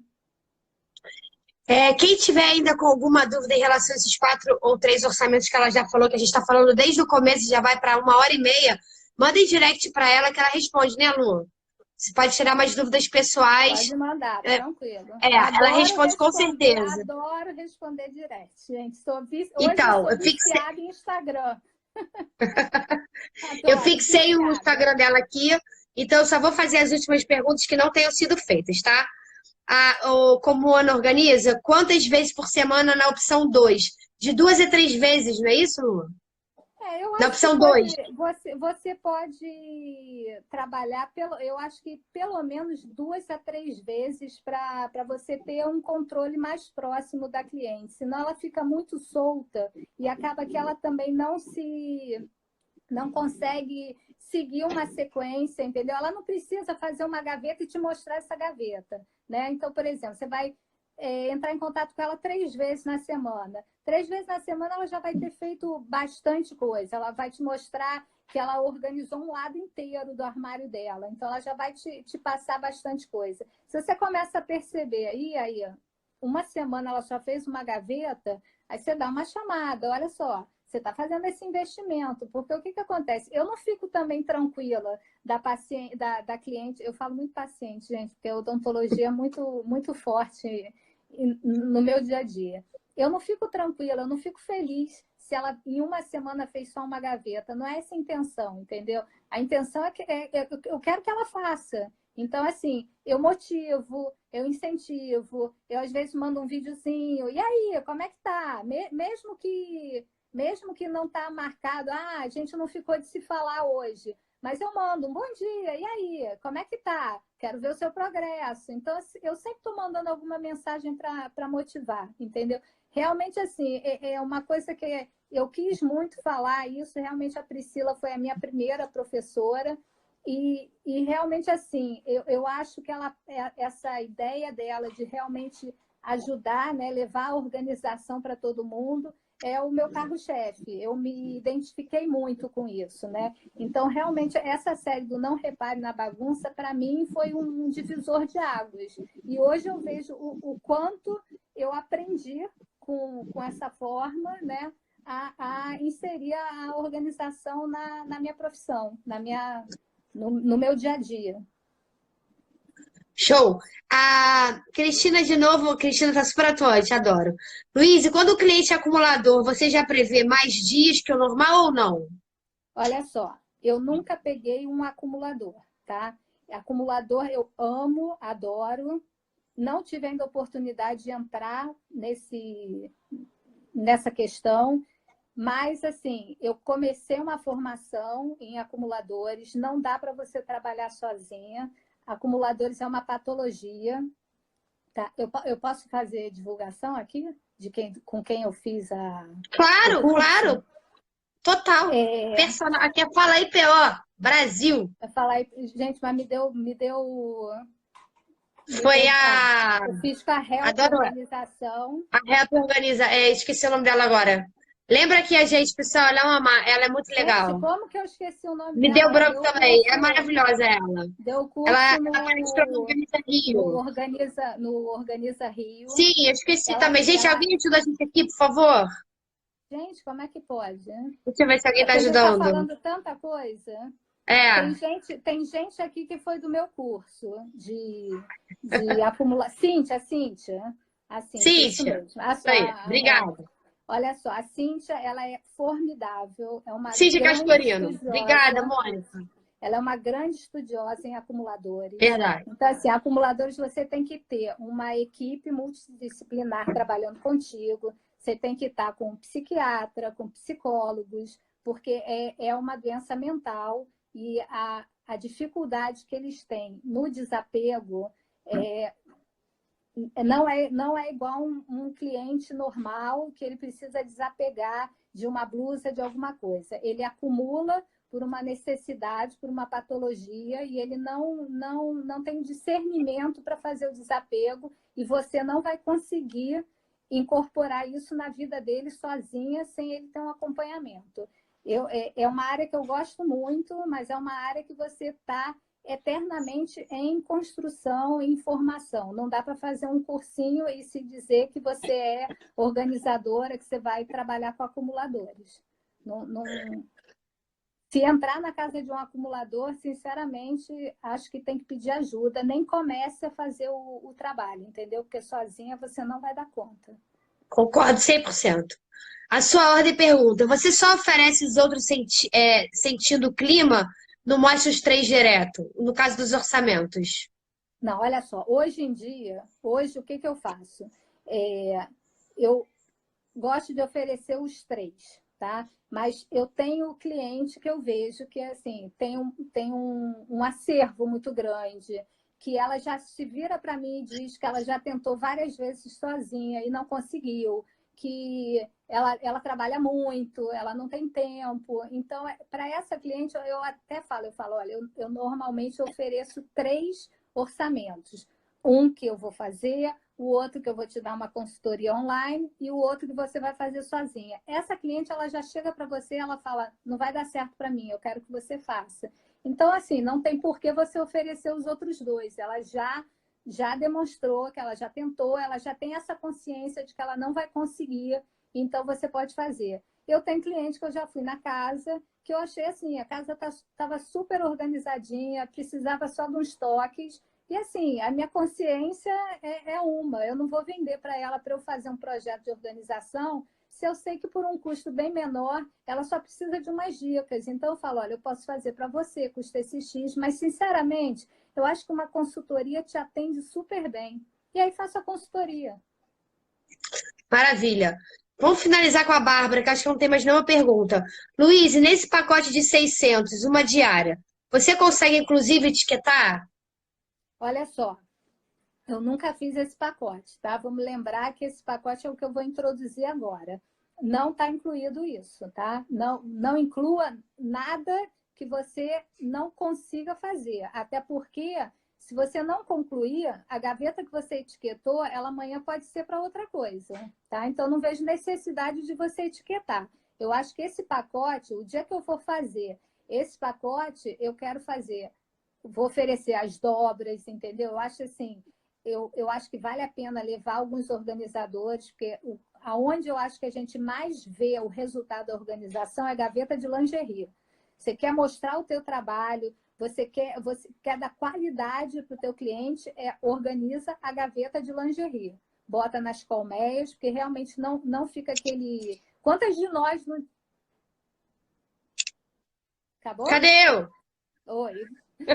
Quem tiver ainda com alguma dúvida em relação a esses 4 ou 3 orçamentos que ela já falou, que a gente está falando desde o começo, já vai para 1h30, manda em direct para ela que ela responde, né, Lu? Você pode tirar mais dúvidas pessoais. Pode mandar, tranquilo. Ela responde com certeza. Adoro responder direct, gente. Hoje Então, eu sou viciada em Instagram. Eu fixei o Instagram dela aqui, então eu só vou fazer as últimas perguntas que não tenham sido feitas, tá? Como o Ana organiza, quantas vezes por semana na opção 2? De 2 a 3 vezes, não é isso, Lu? Eu acho na opção que 2. Você pode trabalhar, eu acho que pelo menos 2 a 3 vezes para você ter um controle mais próximo da cliente. Senão ela fica muito solta e acaba que ela também não consegue seguir uma sequência, entendeu? Ela não precisa fazer uma gaveta e te mostrar essa gaveta, né? Então, por exemplo, você vai entrar em contato com ela 3 vezes na semana. 3 vezes na semana ela já vai ter feito bastante coisa. Ela vai te mostrar que ela organizou um lado inteiro do armário dela. Então, ela já vai te passar bastante coisa. Se você começa a perceber, aí, uma semana ela só fez uma gaveta, aí você dá uma chamada, olha só, você está fazendo esse investimento, porque o que acontece? Eu não fico também tranquila da cliente, eu falo muito paciente, gente, porque a odontologia é muito, muito forte no meu dia a dia. Eu não fico tranquila, eu não fico feliz se ela em uma semana fez só uma gaveta. Não é essa a intenção, entendeu? A intenção é que eu quero que ela faça. Então, assim, eu motivo, eu incentivo, eu às vezes mando um videozinho. E aí, como é que tá? Mesmo que não tá marcado, a gente não ficou de se falar hoje. Mas eu mando um bom dia, e aí, como é que tá? Quero ver o seu progresso. Então, eu sempre estou mandando alguma mensagem para motivar, entendeu? Realmente, assim, é uma coisa que eu quis muito falar isso. Realmente, a Priscila foi a minha primeira professora. E realmente, assim, eu acho que essa ideia dela de realmente ajudar, né, levar a organização para todo mundo, é o meu carro-chefe. Eu me identifiquei muito com isso, né? Então, realmente, essa série do Não Repare na Bagunça, para mim, foi um divisor de águas. E hoje eu vejo o quanto eu aprendi com essa forma, né, a inserir a organização na minha profissão, no meu dia a dia. Show! A Cristina, de novo, Cristina tá super atuante, adoro. Luiz, e quando o cliente é acumulador, você já prevê mais dias que o normal ou não? Olha só, eu nunca peguei um acumulador, tá? Acumulador eu amo, adoro. Não tive ainda oportunidade de entrar nessa questão, mas, assim, eu comecei uma formação em acumuladores, não dá para você trabalhar sozinha. Acumuladores é uma patologia. Tá? Eu posso fazer divulgação aqui com quem eu fiz Claro, o curso? claro. Total. Personal. Aqui é Fala IPO, Brasil. Gente, mas me deu Foi a... Eu fiz com a Help Adoro. Organização. A Help Organiza. Esqueci o nome dela agora. Lembra que a gente, pessoal, ela é muito legal. Gente, como que eu esqueci o nome Me dela? deu branco também. É maravilhosa ela. Deu curso Ela participou do Organiza Rio. no Organiza Rio. Sim, eu esqueci também. Gente, alguém ajuda a gente aqui, por favor? Gente, como é que pode? Deixa eu ver se alguém É está que a gente está ajudando. falando tanta coisa. É, Tem gente aqui que foi do meu curso de acumular. Cíntia, isso Cíntia. mesmo. Isso aí. Obrigada. Olha só, a Cíntia, ela é formidável, é uma Cíntia grande Castorino. Obrigada, estudiosa. Mônica. Ela é uma grande estudiosa em acumuladores. Verdade. Então, assim, acumuladores você tem que ter uma equipe multidisciplinar trabalhando contigo. Você tem que estar com um psiquiatra, com psicólogos, porque é uma doença mental e a dificuldade que eles têm no desapego não é igual um cliente normal que ele precisa desapegar de uma blusa, de alguma coisa. Ele acumula por uma necessidade, por uma patologia, e ele não tem discernimento para fazer o desapego, e você não vai conseguir incorporar isso na vida dele sozinha, sem ele ter um acompanhamento. É uma área que eu gosto muito, mas é uma área que você está eternamente em construção e informação. Não dá para fazer um cursinho e se dizer que você é organizadora, que você vai trabalhar com acumuladores. Se entrar na casa de um acumulador, sinceramente, acho que tem que pedir ajuda. Nem comece a fazer o trabalho, entendeu? Porque sozinha você não vai dar conta. Concordo 100%. A sua ordem pergunta: você só oferece os outros sentindo o clima? Não mostra os três direto? No caso dos orçamentos. Não, olha só. Hoje em dia, o que eu faço? Eu gosto de oferecer os três, tá? Mas eu tenho cliente que eu vejo que assim, tem um acervo muito grande, que ela já se vira para mim e diz que ela já tentou várias vezes sozinha e não conseguiu, que ela trabalha muito, ela não tem tempo. Então, para essa cliente, eu até falo, olha, eu normalmente ofereço 3 orçamentos. Um que eu vou fazer, o outro que eu vou te dar uma consultoria online e o outro que você vai fazer sozinha. Essa cliente, ela já chega para você, ela fala, não vai dar certo para mim, eu quero que você faça. Então, assim, não tem por que você oferecer os outros dois. Ela já demonstrou que ela já tentou, ela já tem essa consciência de que ela não vai conseguir, então você pode fazer. Eu tenho cliente que eu já fui na casa, que eu achei assim, a casa estava super organizadinha, precisava só de uns toques, e assim, a minha consciência é uma. Eu não vou vender para ela para eu fazer um projeto de organização se eu sei que por um custo bem menor, ela só precisa de umas dicas. Então eu falo, olha, eu posso fazer para você, custa esse X, mas sinceramente, eu acho que uma consultoria te atende super bem. E aí faço a consultoria. Maravilha. Vamos finalizar com a Bárbara, que acho que não tem mais nenhuma pergunta. Luiz, e nesse pacote de 600, uma diária, você consegue inclusive etiquetar? Olha só, eu nunca fiz esse pacote, tá? Vamos lembrar que esse pacote é o que eu vou introduzir agora. Não está incluído isso, tá? Não inclua nada que você não consiga fazer. Até porque, se você não concluir, a gaveta que você etiquetou, ela amanhã pode ser para outra coisa, tá? Então, não vejo necessidade de você etiquetar. Eu acho que esse pacote, o dia que eu for fazer esse pacote, eu quero fazer, vou oferecer as dobras, entendeu? Eu acho assim, eu acho que vale a pena levar alguns organizadores, porque aonde eu acho que a gente mais vê o resultado da organização é a gaveta de lingerie. Você quer mostrar o teu trabalho, você quer dar qualidade para o teu cliente, organiza a gaveta de lingerie. Bota nas colmeias, porque realmente não fica aquele... Quantas de nós não... Acabou? Cadê eu? Oi,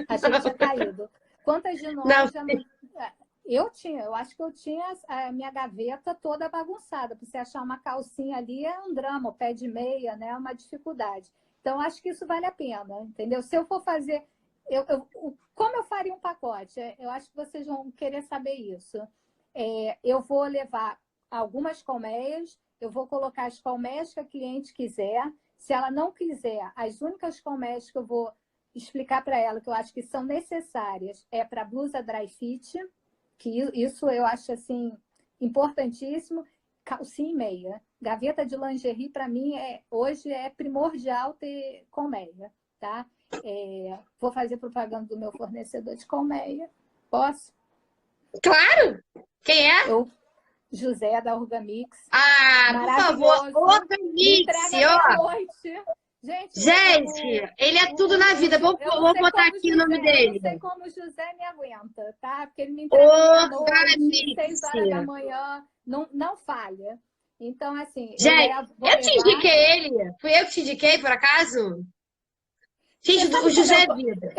achei que tinha caído. Quantas de Não, nós já não... eu acho que eu tinha a minha gaveta toda bagunçada. Para você achar uma calcinha ali é um drama, o pé de meia, né? É uma dificuldade. Então, acho que isso vale a pena, entendeu? Se eu for fazer. Como eu faria um pacote? Eu acho que vocês vão querer saber isso. Eu vou levar algumas colmeias, eu vou colocar as colmeias que a cliente quiser. Se ela não quiser, as únicas colmeias que eu vou explicar para ela, que eu acho que são necessárias, é para blusa dry fit, que isso eu acho assim importantíssimo, calcinha e meia. Gaveta de lingerie, para mim, hoje é primordial ter colmeia, tá? Vou fazer propaganda do meu fornecedor de colmeia. Posso? claro! Quem é? José da Orgamix. Ah, por favor, Me organize, entrega ó. meia-noite. Gente, Gente, ele é tudo na vida. Vou eu não sei botar como aqui o nome Eu não dele. sei como o José me aguenta, tá? Porque ele me entrega meia-noite, Organize. 6 horas da manhã, não falha. Então, assim, Gente, vou eu te levar. indiquei ele. Fui eu que te indiquei, por acaso? Você Gente, o sabe como José é vida.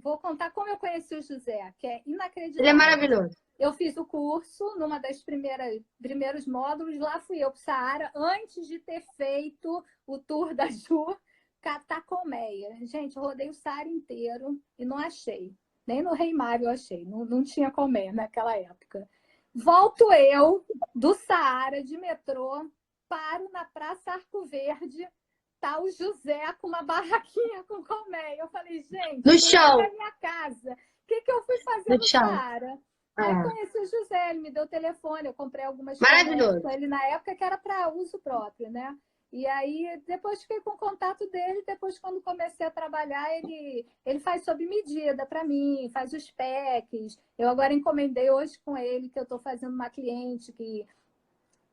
vou contar como eu conheci o José, que é Ele é inacreditável. maravilhoso. Eu fiz o curso numa das primeiros módulos, lá fui eu para o Saara, antes de ter feito o tour da Ju, catar colmeia. Gente, eu rodei o Saara inteiro e não achei. Nem no Rei Mário eu achei, não tinha colmeia naquela época. Volto eu do Saara de metrô, paro na Praça Arco Verde, tá o José com uma barraquinha com colmeia. Eu falei, gente, No do lado da chão. minha casa. O que eu fui fazer No no chão. Saara? Aí Ah, conheci o José, ele me deu o telefone, eu comprei algumas colmeias maravilhoso. com ele na época que era para uso próprio, né? E aí, depois fiquei com o contato dele, depois quando comecei a trabalhar, ele faz sob medida para mim, faz os packs. Eu agora encomendei hoje com ele, que eu estou fazendo uma cliente que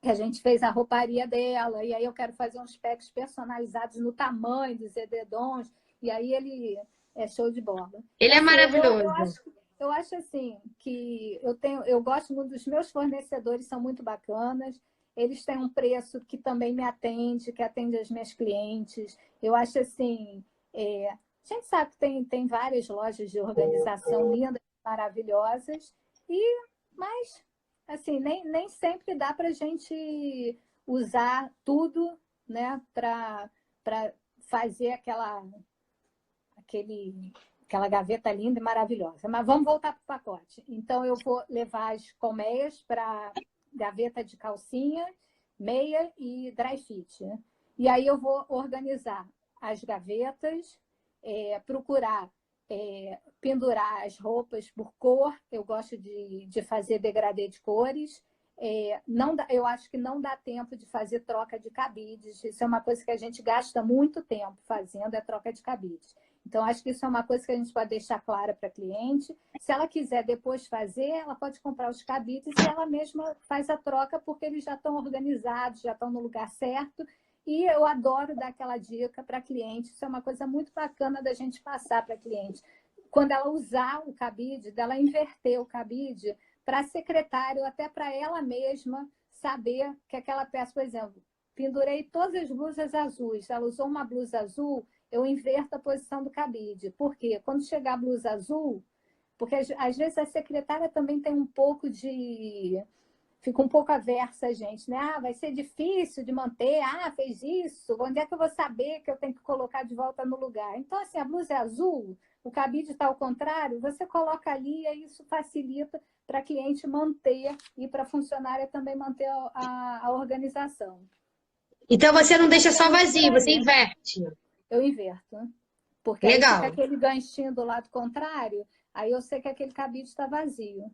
a gente fez a rouparia dela, e aí eu quero fazer uns packs personalizados no tamanho dos edredons, e aí ele é show de bola. Ele Então, é assim, maravilhoso. eu acho assim que eu gosto muito dos meus fornecedores, são muito bacanas, eles têm um preço que também me atende, que atende as minhas clientes. Eu acho assim, a gente sabe que tem várias lojas de organização lindas, maravilhosas, mas assim, nem sempre dá para a gente usar tudo, né, para fazer aquela gaveta linda e maravilhosa. Mas vamos voltar para o pacote. Então, eu vou levar as colmeias para gaveta de calcinha, meia e dry fit. Né? E aí eu vou organizar as gavetas, procurar pendurar as roupas por cor. Eu gosto de fazer degradê de cores. Não dá, eu acho que não dá tempo de fazer troca de cabides. Isso é uma coisa que a gente gasta muito tempo fazendo, é troca de cabides. Então, acho que isso é uma coisa que a gente pode deixar clara para a cliente. Se ela quiser depois fazer, ela pode comprar os cabides e ela mesma faz a troca, porque eles já estão organizados, já estão no lugar certo. E eu adoro dar aquela dica para a cliente. Isso é uma coisa muito bacana da gente passar para a cliente. Quando ela usar o cabide, dela inverter o cabide para a secretária ou até para ela mesma saber que aquela peça, por exemplo, pendurei todas as blusas azuis. Ela usou uma blusa azul, eu inverto a posição do cabide. Por quê? Quando chegar a blusa azul, porque às vezes a secretária também tem um pouco de... Fica um pouco aversa a gente, né? Ah, vai ser difícil de manter. Ah, fez isso. Onde é que eu vou saber que eu tenho que colocar de volta no lugar? Então, assim, a blusa é azul, o cabide está ao contrário, você coloca ali e isso facilita para a cliente manter e para a funcionária também manter a organização. Então você não deixa só Basicamente por vazio, você aí. inverte. Eu inverto, porque aí fica Legal. aquele ganchinho do lado contrário, aí eu sei que aquele cabide está vazio.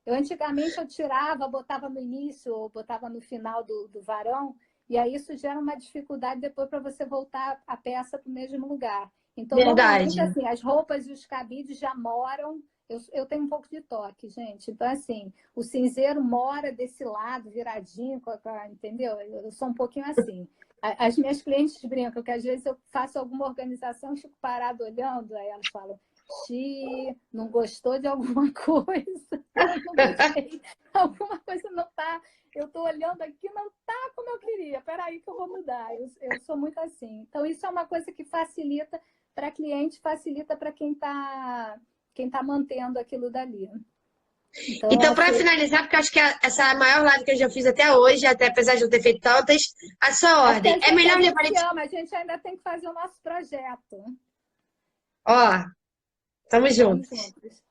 Antigamente eu tirava, botava no início ou botava no final do varão, e aí isso gera uma dificuldade depois para você voltar a peça para o mesmo lugar. Então, normalmente, Verdade. assim, as roupas e os cabides já moram. Eu tenho um pouco de toque, gente. Então, assim, o cinzeiro mora desse lado, viradinho, entendeu? Eu sou um pouquinho assim. As minhas clientes brincam que às vezes eu faço alguma organização, fico parado olhando, aí elas falam, Xi, não gostou de alguma coisa? Eu não gostei. Alguma coisa não está. Eu estou olhando aqui, não está como eu queria. Espera aí que eu vou mudar. Eu sou muito assim. Então, isso é uma coisa que facilita para cliente, facilita para quem tá mantendo aquilo dali. Então, eu Então, acho para que finalizar, porque acho que essa é a maior live que eu já fiz até hoje, até apesar de eu ter feito tantas, a sua é porque ordem. É a melhor gente levar se etiqueta. ama, a gente ainda tem que fazer o nosso projeto. Ó, tamo Vamos juntos. juntos.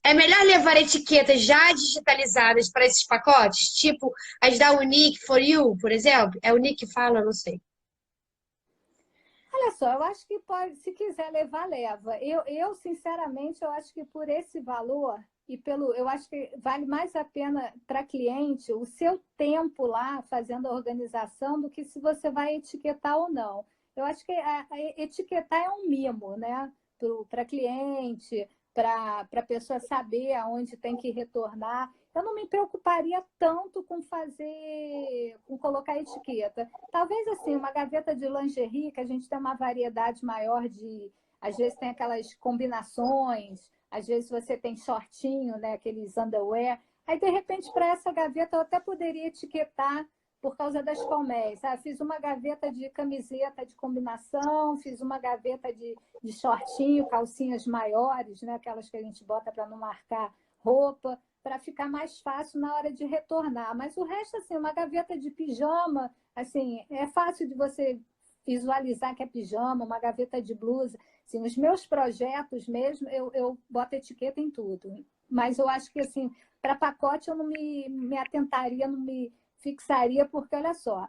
É melhor levar etiquetas já digitalizadas para esses pacotes, tipo as da Unique for You, por exemplo. É Unique que fala, não sei. Olha só, eu acho que pode, se quiser levar, leva. Sinceramente, eu acho que por esse valor eu acho que vale mais a pena para cliente o seu tempo lá fazendo a organização do que se você vai etiquetar ou não. Eu acho que etiquetar é um mimo, né? Para cliente, para a pessoa saber aonde tem que retornar. Eu não me preocuparia tanto com colocar etiqueta. Talvez assim, uma gaveta de lingerie, que a gente tem uma variedade maior às vezes tem aquelas combinações, às vezes você tem shortinho, né, aqueles underwear. Aí, de repente, para essa gaveta eu até poderia etiquetar por causa das colmeias. Fiz uma gaveta de camiseta de combinação, fiz uma gaveta de shortinho, calcinhas maiores, né? Aquelas que a gente bota para não marcar roupa, para ficar mais fácil na hora de retornar. Mas o resto, assim, uma gaveta de pijama, assim, é fácil de você visualizar que é pijama, uma gaveta de blusa. Assim, os meus projetos mesmo, eu boto etiqueta em tudo. Mas eu acho que, assim, para pacote eu não me atentaria, não me fixaria, porque, olha só,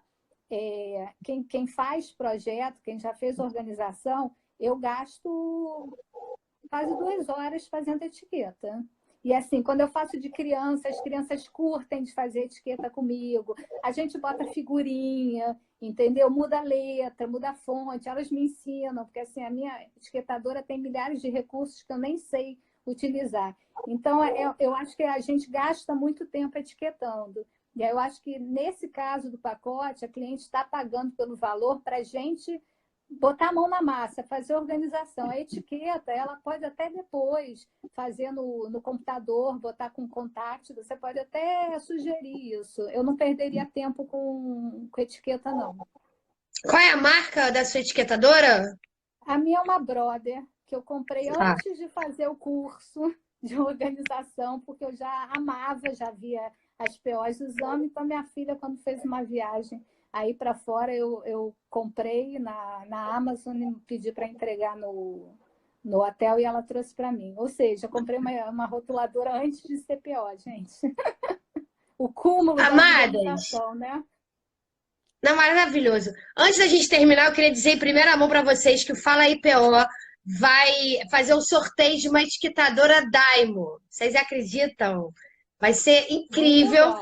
quem faz projeto, quem já fez organização, eu gasto quase 2 horas fazendo etiqueta. E assim, quando eu faço de criança, as crianças curtem de fazer etiqueta comigo, a gente bota figurinha, entendeu? Muda a letra, muda a fonte, elas me ensinam, porque assim, a minha etiquetadora tem milhares de recursos que eu nem sei utilizar. Então, eu acho que a gente gasta muito tempo etiquetando. E aí eu acho que, nesse caso do pacote, a cliente está pagando pelo valor para a gente botar a mão na massa, fazer a organização. A etiqueta, ela pode até depois fazer no computador, botar com contato, você pode até sugerir isso. Eu não perderia tempo com etiqueta, não. Qual é a marca da sua etiquetadora? A minha é uma Brother, que eu comprei antes de fazer o curso de organização, porque eu já amava, já via as POs usando. Então, minha filha, quando fez uma viagem aí para fora, eu comprei na Amazon e pedi para entregar no hotel e ela trouxe para mim. Ou seja, eu comprei uma rotuladora antes de ser PO, gente. O cúmulo da organização, né? Não, maravilhoso. Antes da gente terminar, eu queria dizer em primeira mão para vocês que o Fala IPO vai fazer um sorteio de uma etiquetadora Daimo. Vocês acreditam? Vai ser incrível.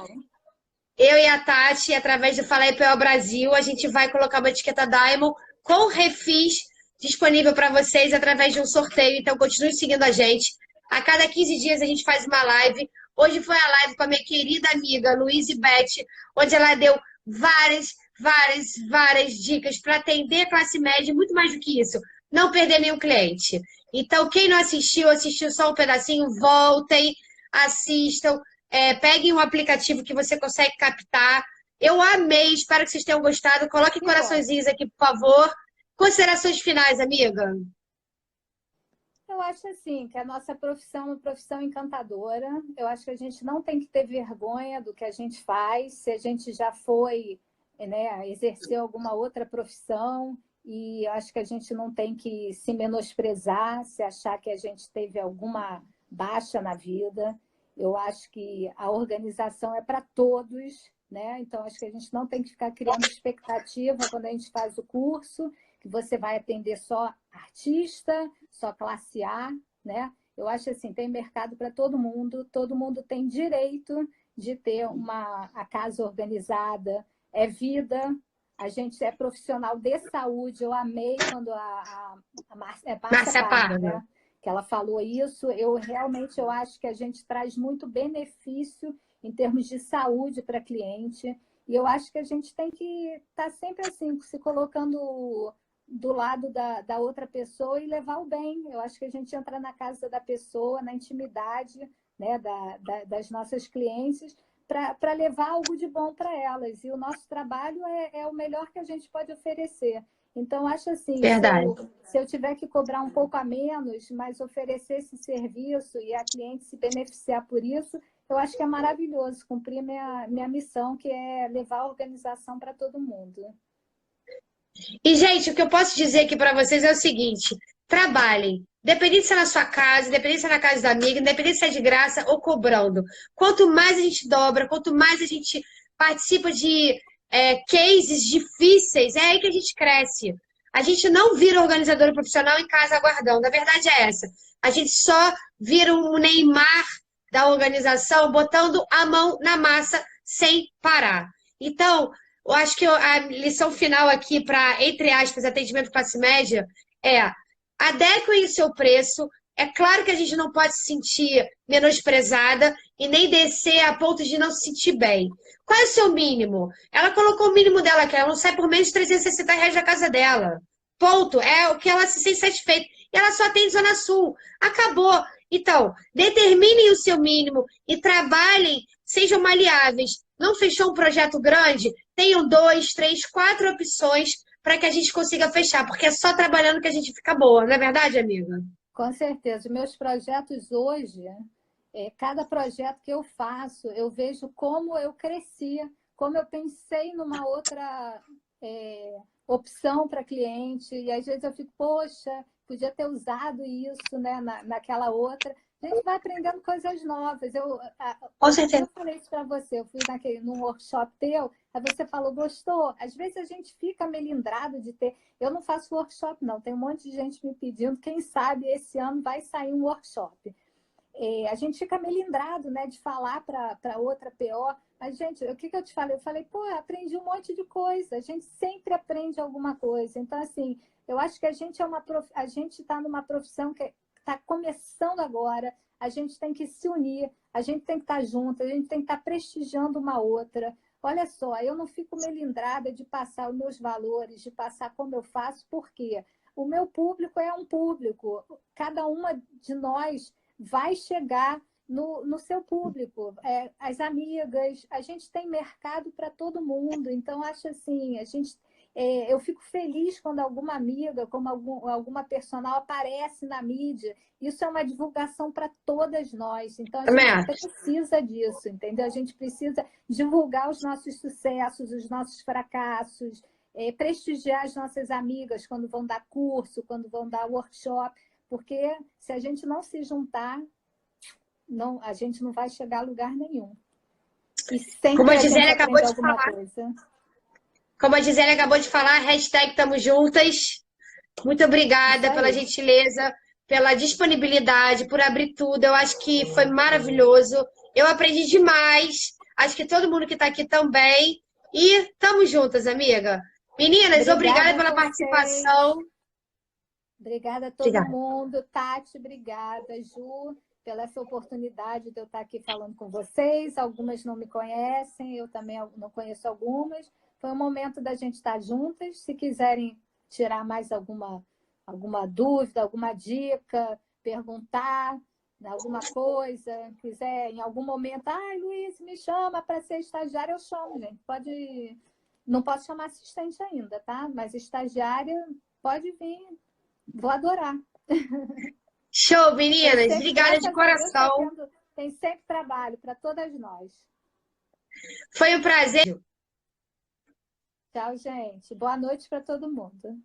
Eu e a Tati, através do Fala IPO Brasil, a gente vai colocar uma etiqueta Daimo com refis disponível para vocês através de um sorteio. Então, continue seguindo a gente. A cada 15 dias a gente faz uma live. Hoje foi a live com a minha querida amiga Luíse Beth, onde ela deu várias dicas para atender a classe média, muito mais do que isso, não perder nenhum cliente. Então, quem não assistiu só um pedacinho, voltem, assistam, peguem um aplicativo que você consegue captar. Eu amei, espero que vocês tenham gostado. Coloque coraçõezinhos aqui, por favor. Considerações finais, amiga. Eu acho assim, que a nossa profissão é uma profissão encantadora. Eu acho que a gente não tem que ter vergonha do que a gente faz. Se a gente já foi, né, exercer alguma outra profissão, e acho que a gente não tem que se menosprezar, se achar que a gente teve alguma baixa na vida. Eu acho que a organização é para todos, né? Então, acho que a gente não tem que ficar criando expectativa quando a gente faz o curso, que você vai atender só artista, só classe A, né? Eu acho assim, tem mercado para todo mundo tem direito de ter a casa organizada, é vida, a gente é profissional de saúde. Eu amei quando a Márcia Parra, né? Que ela falou isso. Eu acho que a gente traz muito benefício em termos de saúde para cliente, e eu acho que a gente tem que estar sempre assim, se colocando do lado da outra pessoa e levar o bem. Eu acho que a gente entra na casa da pessoa, na intimidade, né, das nossas clientes, para levar algo de bom para elas. E o nosso trabalho é o melhor que a gente pode oferecer. Então, acho assim, se eu tiver que cobrar um pouco a menos, mas oferecer esse serviço e a cliente se beneficiar por isso, eu acho que é maravilhoso cumprir minha missão, que é levar a organização para todo mundo. E, gente, o que eu posso dizer aqui para vocês é o seguinte: trabalhem. Independente se é na sua casa, independente se é na casa da amiga, independente se é de graça ou cobrando. Quanto mais a gente dobra, quanto mais a gente participa de cases difíceis, é aí que a gente cresce. A gente não vira organizadora profissional em casa aguardando. A verdade é essa. A gente só vira um Neymar da organização, botando a mão na massa sem parar. Então, eu acho que a lição final aqui para, entre aspas, atendimento classe média é: adequem o seu preço, É claro que a gente não pode se sentir menosprezada e nem descer a ponto de não se sentir bem. Qual é o seu mínimo? Ela colocou o mínimo dela, que ela não sai por menos de R$ 360 da casa dela. Ponto. É o que ela se sente satisfeita. E ela só tem Zona Sul. Acabou. Então, determinem o seu mínimo e trabalhem, sejam maleáveis. Não fechou um projeto grande? Tenham 2, 3, 4 opções para que a gente consiga fechar, porque é só trabalhando que a gente fica boa, não é verdade, amiga? Com certeza. Meus projetos hoje, cada projeto que eu faço, eu vejo como eu cresci, como eu pensei numa outra opção para cliente, e às vezes eu fico, poxa, podia ter usado isso, né, naquela outra. A gente vai aprendendo coisas novas. Com Outro dia certeza. eu falei isso para você, eu fui num workshop teu, aí você falou, gostou? Às vezes a gente fica melindrado de ter. Eu não faço workshop, não, tem um monte de gente me pedindo, quem sabe esse ano vai sair um workshop. A gente fica melindrado, né, de falar para outra PO, mas, gente, o que eu te falei? Eu falei, pô, eu aprendi um monte de coisa, a gente sempre aprende alguma coisa. Então, assim, eu acho que a gente a gente está numa profissão que está começando agora, a gente tem que se unir, a gente tem que estar junto, a gente tem que estar prestigiando uma outra. Olha só, eu não fico melindrada de passar os meus valores, de passar como eu faço, porque o meu público é um público, cada uma de nós vai chegar no seu público. As amigas, a gente tem mercado para todo mundo, então acho assim, eu fico feliz quando alguma amiga, como alguma personal aparece na mídia. Isso é uma divulgação para todas nós. Então a Também gente acho. precisa disso, entendeu? A gente precisa divulgar os nossos sucessos, os nossos fracassos, prestigiar as nossas amigas quando vão dar curso, quando vão dar workshop. Porque se a gente não se juntar, a gente não vai chegar a lugar nenhum. E Como sempre a a gente Gisele acabou aprende de alguma falar, coisa. como a Gisele acabou de falar, hashtag tamo juntas. Muito Isso obrigada pela aí. gentileza, pela disponibilidade, por abrir tudo. Eu acho que foi maravilhoso. Eu aprendi demais. Acho que todo mundo que está aqui também. E tamo juntas, amiga. Meninas, obrigada Obrigada a pela vocês. participação. Obrigada a todo Obrigada. mundo. Tati, obrigada. Ju, pela essa oportunidade de eu estar aqui falando com vocês. Algumas não me conhecem, eu também não conheço algumas. Foi um momento da gente estar juntas. Se quiserem tirar mais alguma dúvida, alguma dica, perguntar alguma coisa, quiser em algum momento, ai, Luiz, me chama para ser estagiária, eu chamo, gente. Pode, não posso chamar assistente ainda, tá? Mas estagiária pode vir, vou adorar. Show, meninas. Obrigada de Graças a Deus, coração. tem sempre trabalho para todas nós. Foi um prazer. Tchau, gente. Boa noite para todo mundo.